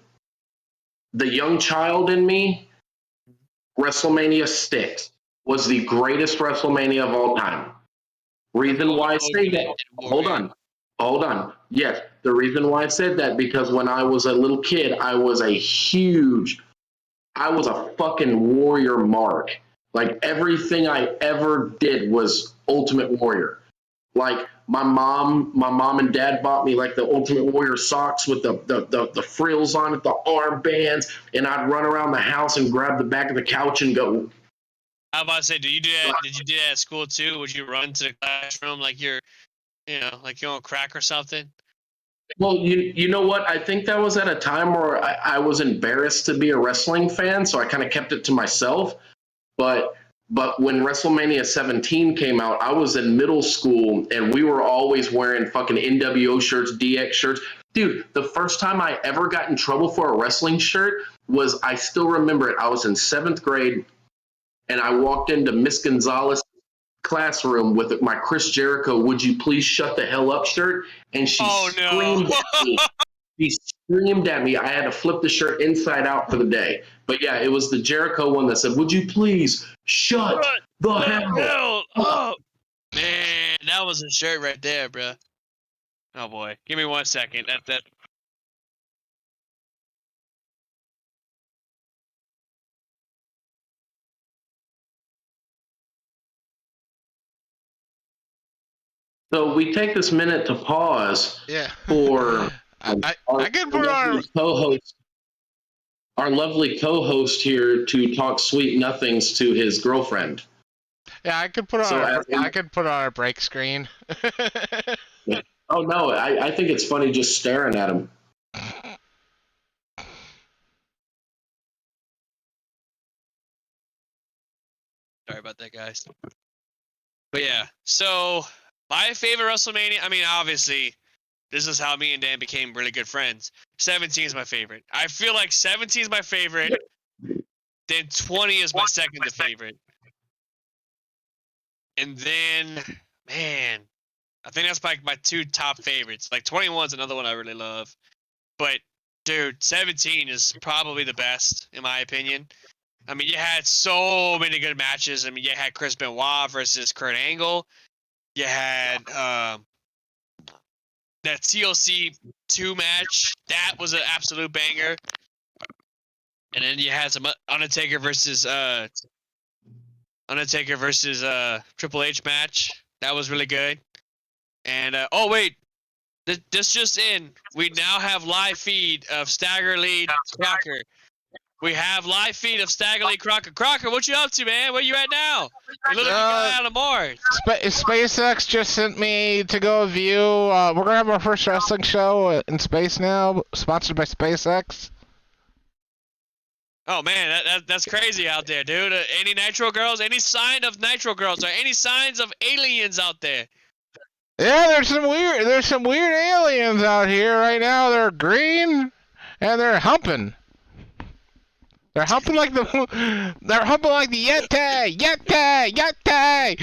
the young child in me, WrestleMania 6 was the greatest WrestleMania of all time. Reason why I say that, hold on. Yes, the reason why I said that, because when I was a little kid, I was a fucking Warrior mark. Like, everything I ever did was Ultimate Warrior. Like, my mom and dad bought me like the Ultimate Warrior socks with the frills on it, the armbands, and I'd run around the house and grab the back of the couch and go. I was about to say, did you do that at school too? Would you run to the classroom like you're on crack or something? Well, you know what? I think that was at a time where I was embarrassed to be a wrestling fan, so I kind of kept it to myself. But when WrestleMania 17 came out, I was in middle school, and we were always wearing fucking NWO shirts, DX shirts. Dude, the first time I ever got in trouble for a wrestling shirt was, I still remember it, I was in 7th grade, and I walked into Miss Gonzalez' classroom with my Chris Jericho "Would you please shut the hell up" shirt, and she screamed at me. She screamed at me. I had to flip the shirt inside out for the day. But yeah, it was the Jericho one that said, "Would you please shut the hell up?" Oh, man, that was a shirt right there, bro. Oh boy, give me 1 second. That. So we take this minute to pause for I can put our lovely co-host here to talk sweet nothings to his girlfriend. Yeah, I could put on our break screen. Oh no, I think it's funny just staring at him. Sorry about that, guys. But yeah, so my favorite WrestleMania, I mean, obviously, this is how me and Dan became really good friends. 17 is my favorite. I feel like 17 is my favorite. Then 20 is my second favorite. And then, man, I think that's like my 2 top favorites. Like 21 is another one I really love. But, dude, 17 is probably the best, in my opinion. I mean, you had so many good matches. I mean, you had Chris Benoit versus Kurt Angle. You had that TLC 2 match. That was an absolute banger. And then you had some Undertaker versus Triple H match. That was really good. And oh wait, this just in. We now have live feed of Stagger Lee Crocker. We have live feed of Stagger Lee Crocker. Crocker, what you up to, man? Where you at now? You look like you got out of Mars. SpaceX just sent me to go view. We're gonna have our first wrestling show in space now, sponsored by SpaceX. Oh man, that's crazy out there, dude. Any Nitro girls? Any sign of Nitro girls? Or any signs of aliens out there? Yeah, there's some weird aliens out here right now. They're green and they're humping. They're humping like the Yeti, Yeti, Yeti.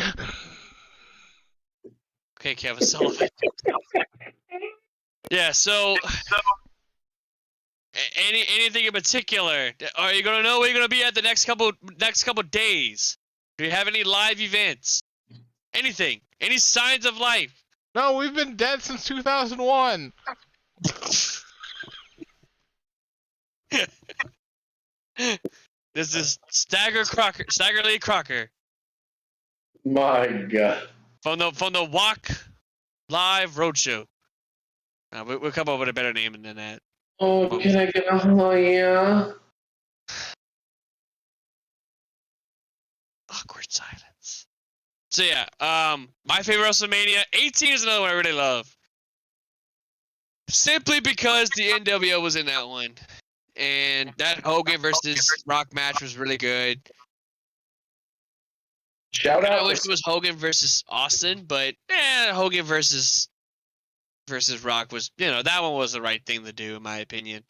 Okay, Kevin Sullivan. Yeah, so anything in particular? Are you gonna know where you're gonna be at the next couple days? Do you have any live events? Anything? Any signs of life? No, we've been dead since 2001. This is Stagger Lee Crocker My God. from the Walk Live Roadshow. We'll come up with a better name than that. Oh, can I get a oh yeah? Awkward silence. So yeah, my favorite WrestleMania 18 is another one I really love. Simply because the NWO was in that one. And that Hogan versus Rock match was really good. Shout out I wish it was Hogan versus Austin, but Hogan versus Rock was, that one was the right thing to do in my opinion.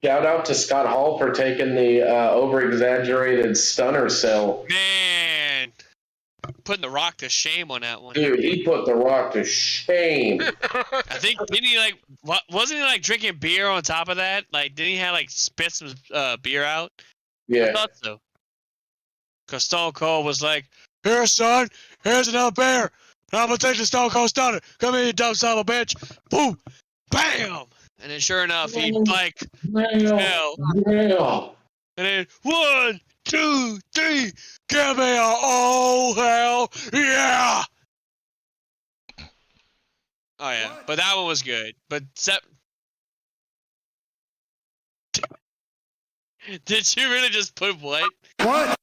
Shout out to Scott Hall for taking the over-exaggerated stunner cell. Man, putting the Rock to shame on that one. Dude, he put the Rock to shame. I think wasn't he like drinking beer on top of that? Like, didn't he have like spit some beer out? Yeah. I thought so. Cause Stone Cold was like, "Here, son, here's another beer. I'm gonna take the Stone Cold Stunner. Come here, you dumb son of a bitch." Boom, bam, and then sure enough, he like fell. And then 1, 2, 3, give me a oh hell yeah! Oh yeah, but that one was good. But did you really just put what? What?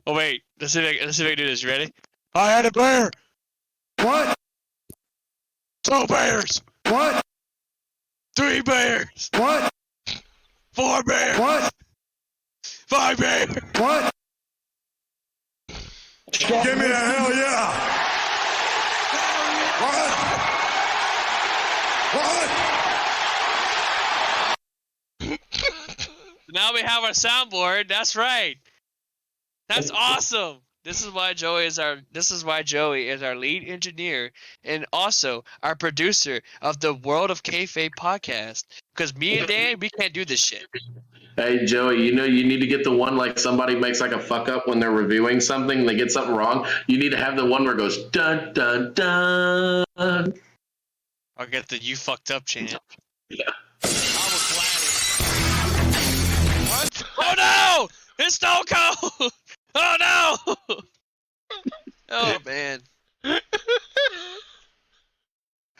Oh wait, let's see if I can do this. You ready? I had a bear. What? 2 bears. What? 3 bears. What? 4 bears. What? 5 bears. What? Give me the hell yeah! What? Now we have our soundboard. That's right. That's awesome. This is why Joey is our lead enginear and also our producer of the World of Kayfabe podcast. Because me and Dan, we can't do this shit. Hey, Joey, you need to get the one like somebody makes like a fuck up when they're reviewing something and they get something wrong. You need to have the one where it goes dun dun dun. I'll get the "you fucked up" chant. Yeah. I was glad. What? Oh no! It's Stone Cold! Oh no! Oh man.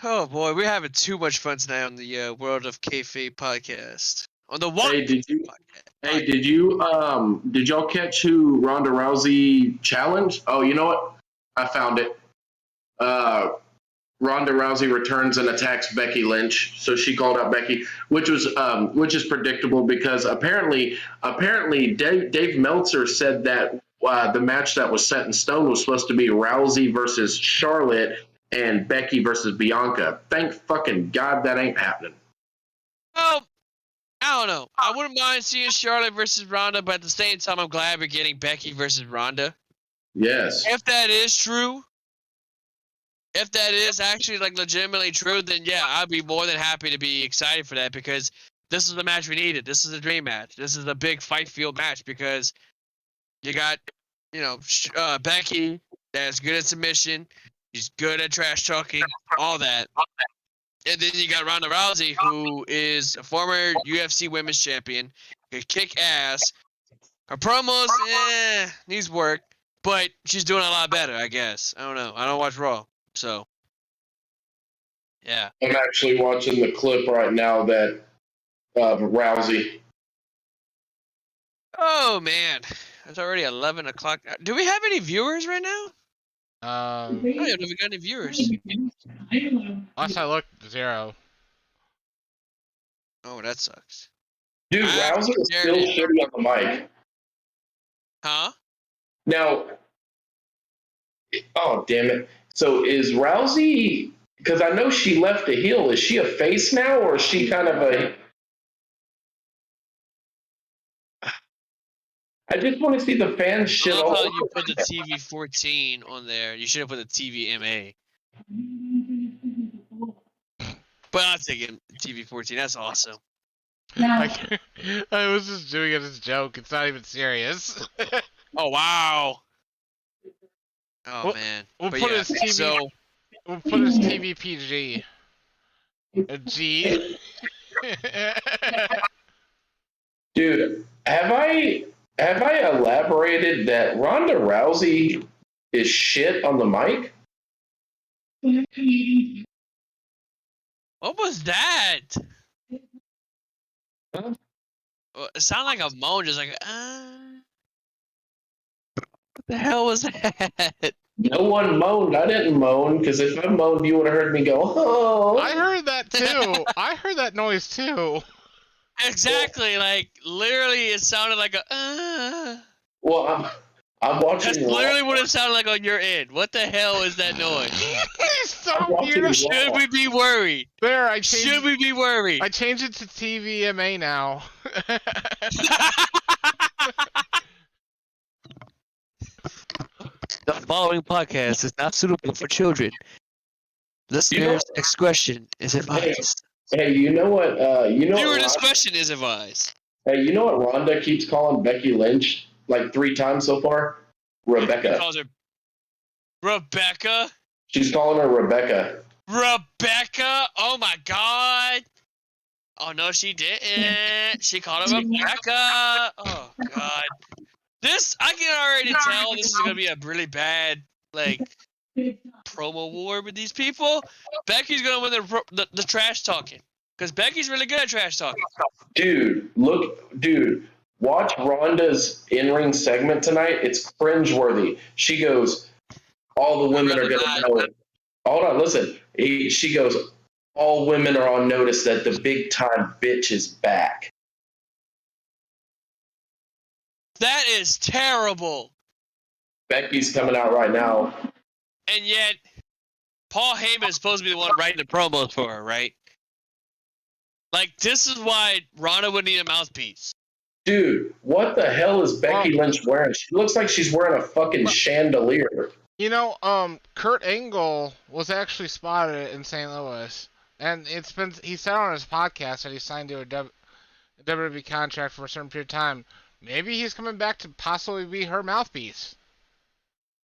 Oh boy, we're having too much fun tonight on the World of Kayfabe podcast. On the one. Hey, did y'all catch who Ronda Rousey challenged? Oh, you know what? I found it. Ronda Rousey returns and attacks Becky Lynch. So she called out Becky, which is predictable because apparently Dave Meltzer said that the match that was set in stone was supposed to be Rousey versus Charlotte and Becky versus Bianca. Thank fucking God that ain't happening. Well, I don't know. I wouldn't mind seeing Charlotte versus Ronda, but at the same time, I'm glad we're getting Becky versus Ronda. Yes. If that is true, if that is actually like legitimately true, then yeah, I'd be more than happy to be excited for that because this is the match we needed. This is a dream match. This is a big fight field match because you got, Becky that's good at submission. She's good at trash talking, all that. And then you got Ronda Rousey, who is a former UFC Women's Champion, can kick ass. Her promos, needs work, but she's doing a lot better, I guess. I don't know. I don't watch Raw, so yeah. I'm actually watching the clip right now that Rousey. Oh man, it's already 11 o'clock. Do we have any viewers right now? I don't even know if we got any viewers. Last I looked, 0. Oh, that sucks. Dude, Rousey is still shitty on the mic. Huh? Now, oh, damn it. So is Rousey, because I know she left a heel, is she a face now or is she kind of a... I just want to see the fans I shit love all how over. you put the TV 14 on there. You should have put the TVMA. But I'll take it. TV 14. That's awesome. I was just doing it as a joke. It's not even serious. Oh wow. Oh Well, man. We'll But put yeah, his TV. so We'll put his TV PG. A G. Dude, have I elaborated that Ronda Rousey is shit on the mic? what was that? Huh? It sounded like a moan, just like what the hell was that? No one moaned. I didn't moan because if I moaned, you would have heard me go, oh. I heard that too. I heard that noise too. Exactly, like literally, it sounded like a. Well, I'm watching. That's literally what it sounded like on your end. What the hell is that noise? It's so watching weird. Should we be worried? There, Should we be worried? I changed it to TVMA now. The following podcast is not suitable for children. Listeners' discretion is advised. Hey, you know what? Viewer discretion is advised. Hey, you know what Ronda keeps calling Becky Lynch like 3 times so far? He Rebecca. calls her Rebecca. She's calling her Rebecca. Rebecca. Oh my God. Oh no, she didn't. She called her Rebecca. Oh God. This I can already tell this is gonna be a really bad like promo war with these people. Becky's gonna win the trash talking because Becky's really good at trash talking. Dude, watch Ronda's in-ring segment tonight. It's cringeworthy. She goes, all the women are gonna know it. Hold on, listen. She goes, all women are on notice that the big time bitch is back. That is terrible. Becky's coming out right now. And yet, Paul Heyman is supposed to be the one writing the promos for her, right? Like, this is why Ronda would need a mouthpiece. Dude, what the hell is Becky Lynch wearing? She looks like she's wearing a fucking chandelier. You know, Kurt Angle was actually spotted in St. Louis, and he said on his podcast that he signed to a WWE contract for a certain period of time. Maybe he's coming back to possibly be her mouthpiece.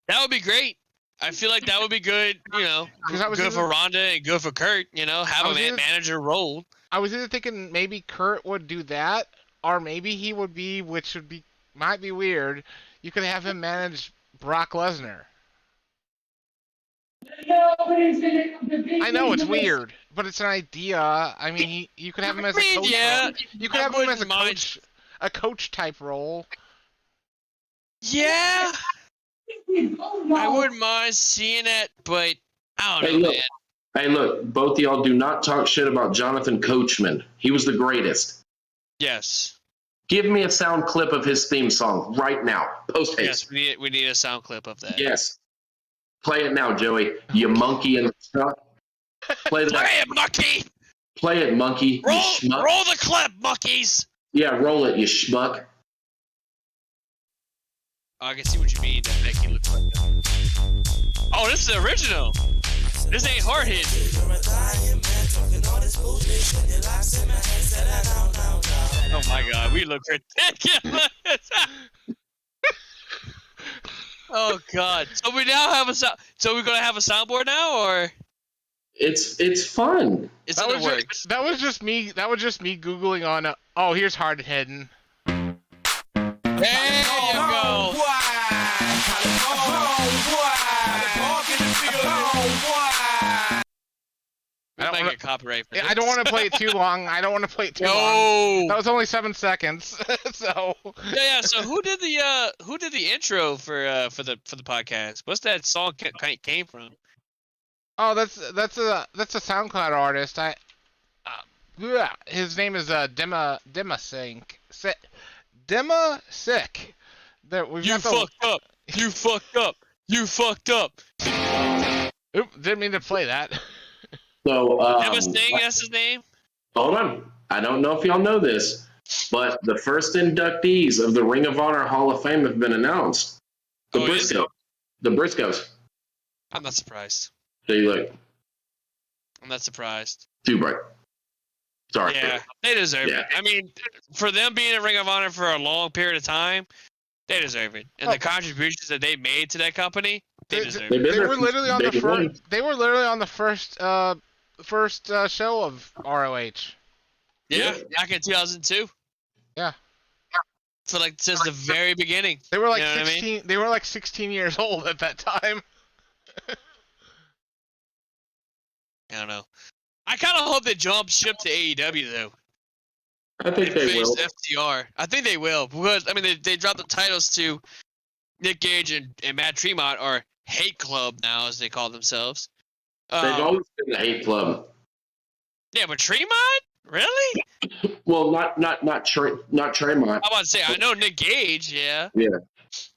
That would be great. I feel like that would be good, you know, good for Ronda and good for Kurt, you know, have a manager role. I was either thinking maybe Kurt would do that, or maybe he would be, which might be weird, you could have him manage Brock Lesnar. I know it's weird, but it's an idea. I mean, you could have him as a coach. Yeah, you could have him as a coach type role. Yeah, I wouldn't mind seeing it, but I don't know, man. Hey, look, both of y'all do not talk shit about Jonathan Coachman. He was the greatest. Yes. Give me a sound clip of his theme song right now. Post haste. Yes, we need a sound clip of that. Yes. Play it now, Joey. You monkey and stuff. Play it, monkey! Play it, monkey. Roll, you schmuck. Roll the clip, monkeys! Yeah, roll it, you schmuck. Oh, I can see what you mean. That Becky looks like that. Oh, this is the original. This ain't hard hit. Oh my God, we look ridiculous. Oh God. So we now have so we're gonna have a soundboard now, or? It's fun. It's in the works. That was just me googling on. Oh, here's hard hitting. There you go. I don't want to copyright for this. I don't want to play it too long. long. That was only 7 seconds. So yeah. So who did the intro for the podcast? What's that song came from? Oh, that's a SoundCloud artist. His name is Demasink. Sick. You fucked up. Oop, didn't mean to play that. So, Demasink, that's his name? Hold on. I don't know if y'all know this. But the first inductees of the Ring of Honor Hall of Fame have been announced. The Briscoes. I'm not surprised. So you look I'm not surprised. too bright. Sorry. Yeah, they deserve it. I mean, for them being in Ring of Honor for a long period of time, they deserve it. And the contributions that they made to that company, they deserve it. They were literally on the first. They were literally on the first show of ROH. Yeah, back in 2002. Yeah. So like since the very beginning. They were like you know 16. I mean? They were like 16 years old at that time. I don't know. I kind of hope they jump ship to AEW though. I think they will. FTR. I think they will because I mean they dropped the titles to Nick Gage and Matt Tremont, or Hate Club now as they call themselves. They've always been the Hate Club. Yeah, but Tremont? Really? Well, not Tremont. I'm about to say I know Nick Gage, yeah. Yeah.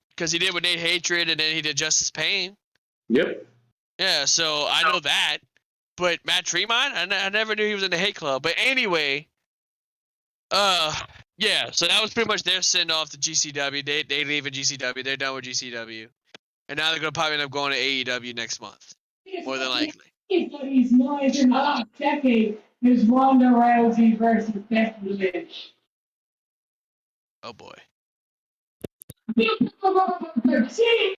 Because he did with Nate Hatred and then he did Justice Pain. Yep. Yeah, so I know that. But Matt Tremont, I never knew he was in the Hate Club. But anyway, yeah, so that was pretty much their send off to GCW. They leave at GCW. They're done with GCW. And now they're going to probably end up going to AEW next month. More than likely. He's noise in the last decade is Ronda Rousey versus Becky Lynch. Oh boy.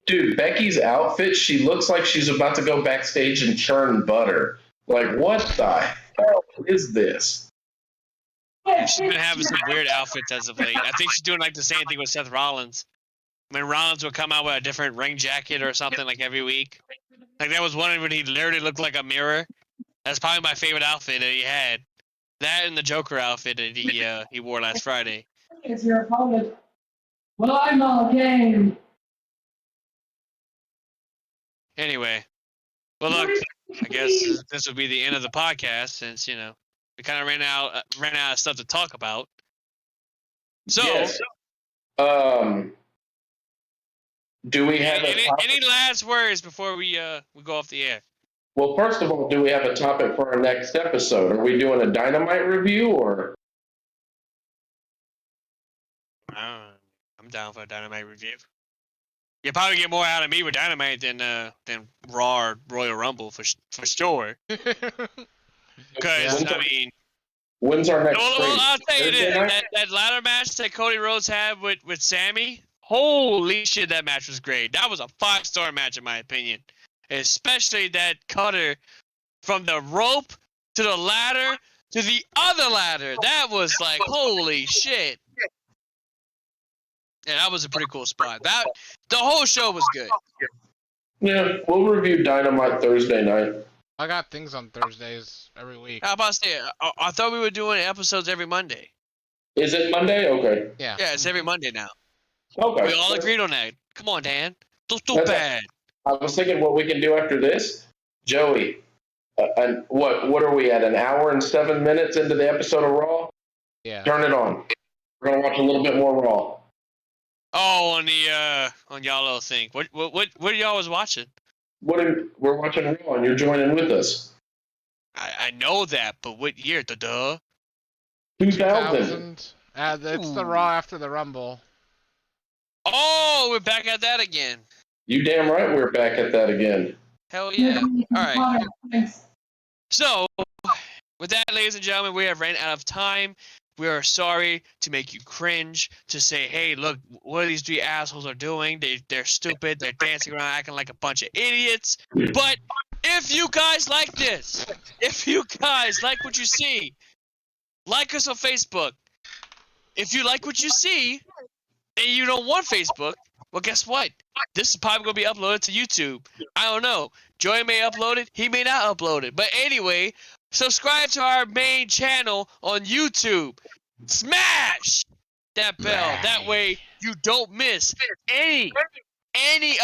Dude, Becky's outfit, she looks like she's about to go backstage and churn butter. Like, what the hell is this? She's been having some weird outfits as of late. I think she's doing like the same thing with Seth Rollins. I mean, Rollins would come out with a different ring jacket or something like every week. Like that was one when he literally looked like a mirror. That's probably my favorite outfit that he had. That and the Joker outfit that he wore last Friday. It's your opponent. Well, I'm all game. Anyway, well look, I guess this will be the end of the podcast since we kind of ran out of stuff to talk about. So, yes. Do we have any last words before we go off the air? Well, first of all, do we have a topic for our next episode? Are we doing a Dynamite review or? I'm down for a Dynamite review. You'll probably get more out of me with Dynamite than Raw or Royal Rumble for sure. Because I mean, when's our next? Well, I'll tell you this: that ladder match that Cody Rhodes had with Sammy. Holy shit, that match was great. That was a 5-star match in my opinion. Especially that cutter from the rope to the ladder to the other ladder. That was like, holy shit. Yeah, that was a pretty cool spot. The whole show was good. Yeah, we'll review Dynamite Thursday night. I got things on Thursdays every week. How about say? I thought we were doing episodes every Monday. Is it Monday? Okay. Yeah. Yeah, it's every Monday now. Okay. We all agreed on that. Come on, Dan. Don't do bad. I was thinking what we can do after this. Joey, and what are we at? An hour and 7 minutes into the episode of Raw? Yeah. Turn it on. We're gonna watch a little bit more Raw. Oh, on the on y'all little thing. What are y'all was watching? We're watching Raw, and you're joining with us. I know that, but what year? Duh. 2000. It's the Raw after the Rumble. Oh, we're back at that again. You damn right we're back at that again. Hell yeah. All right. So, with that, ladies and gentlemen, we have ran out of time. We are sorry to make you cringe, to say, hey, look, what these three assholes are doing. They're stupid. They're dancing around acting like a bunch of idiots. But if you guys like this, if you guys like what you see, like us on Facebook. If you like what you see, and you don't want Facebook, well, guess what? This is probably going to be uploaded to YouTube. I don't know. Joey may upload it. He may not upload it. But anyway, subscribe to our main channel on YouTube. Smash that bell. That way you don't miss any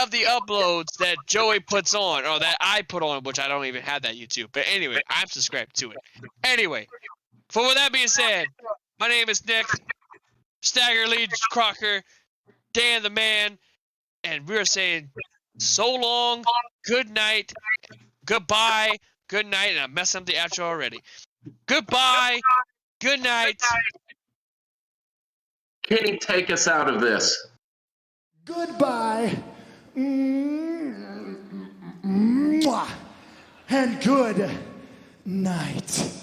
of the uploads that Joey puts on, or that I put on, which I don't even have that YouTube. But anyway, I'm subscribed to it. Anyway, with that being said, my name is Nick. Stagger Leeds Crocker, Dan the Man, and we're saying so long, good night, goodbye, good night, and I messed up the outro already. Goodbye, good night, Kenny, take us out of this. Goodbye. Mwah. And good night.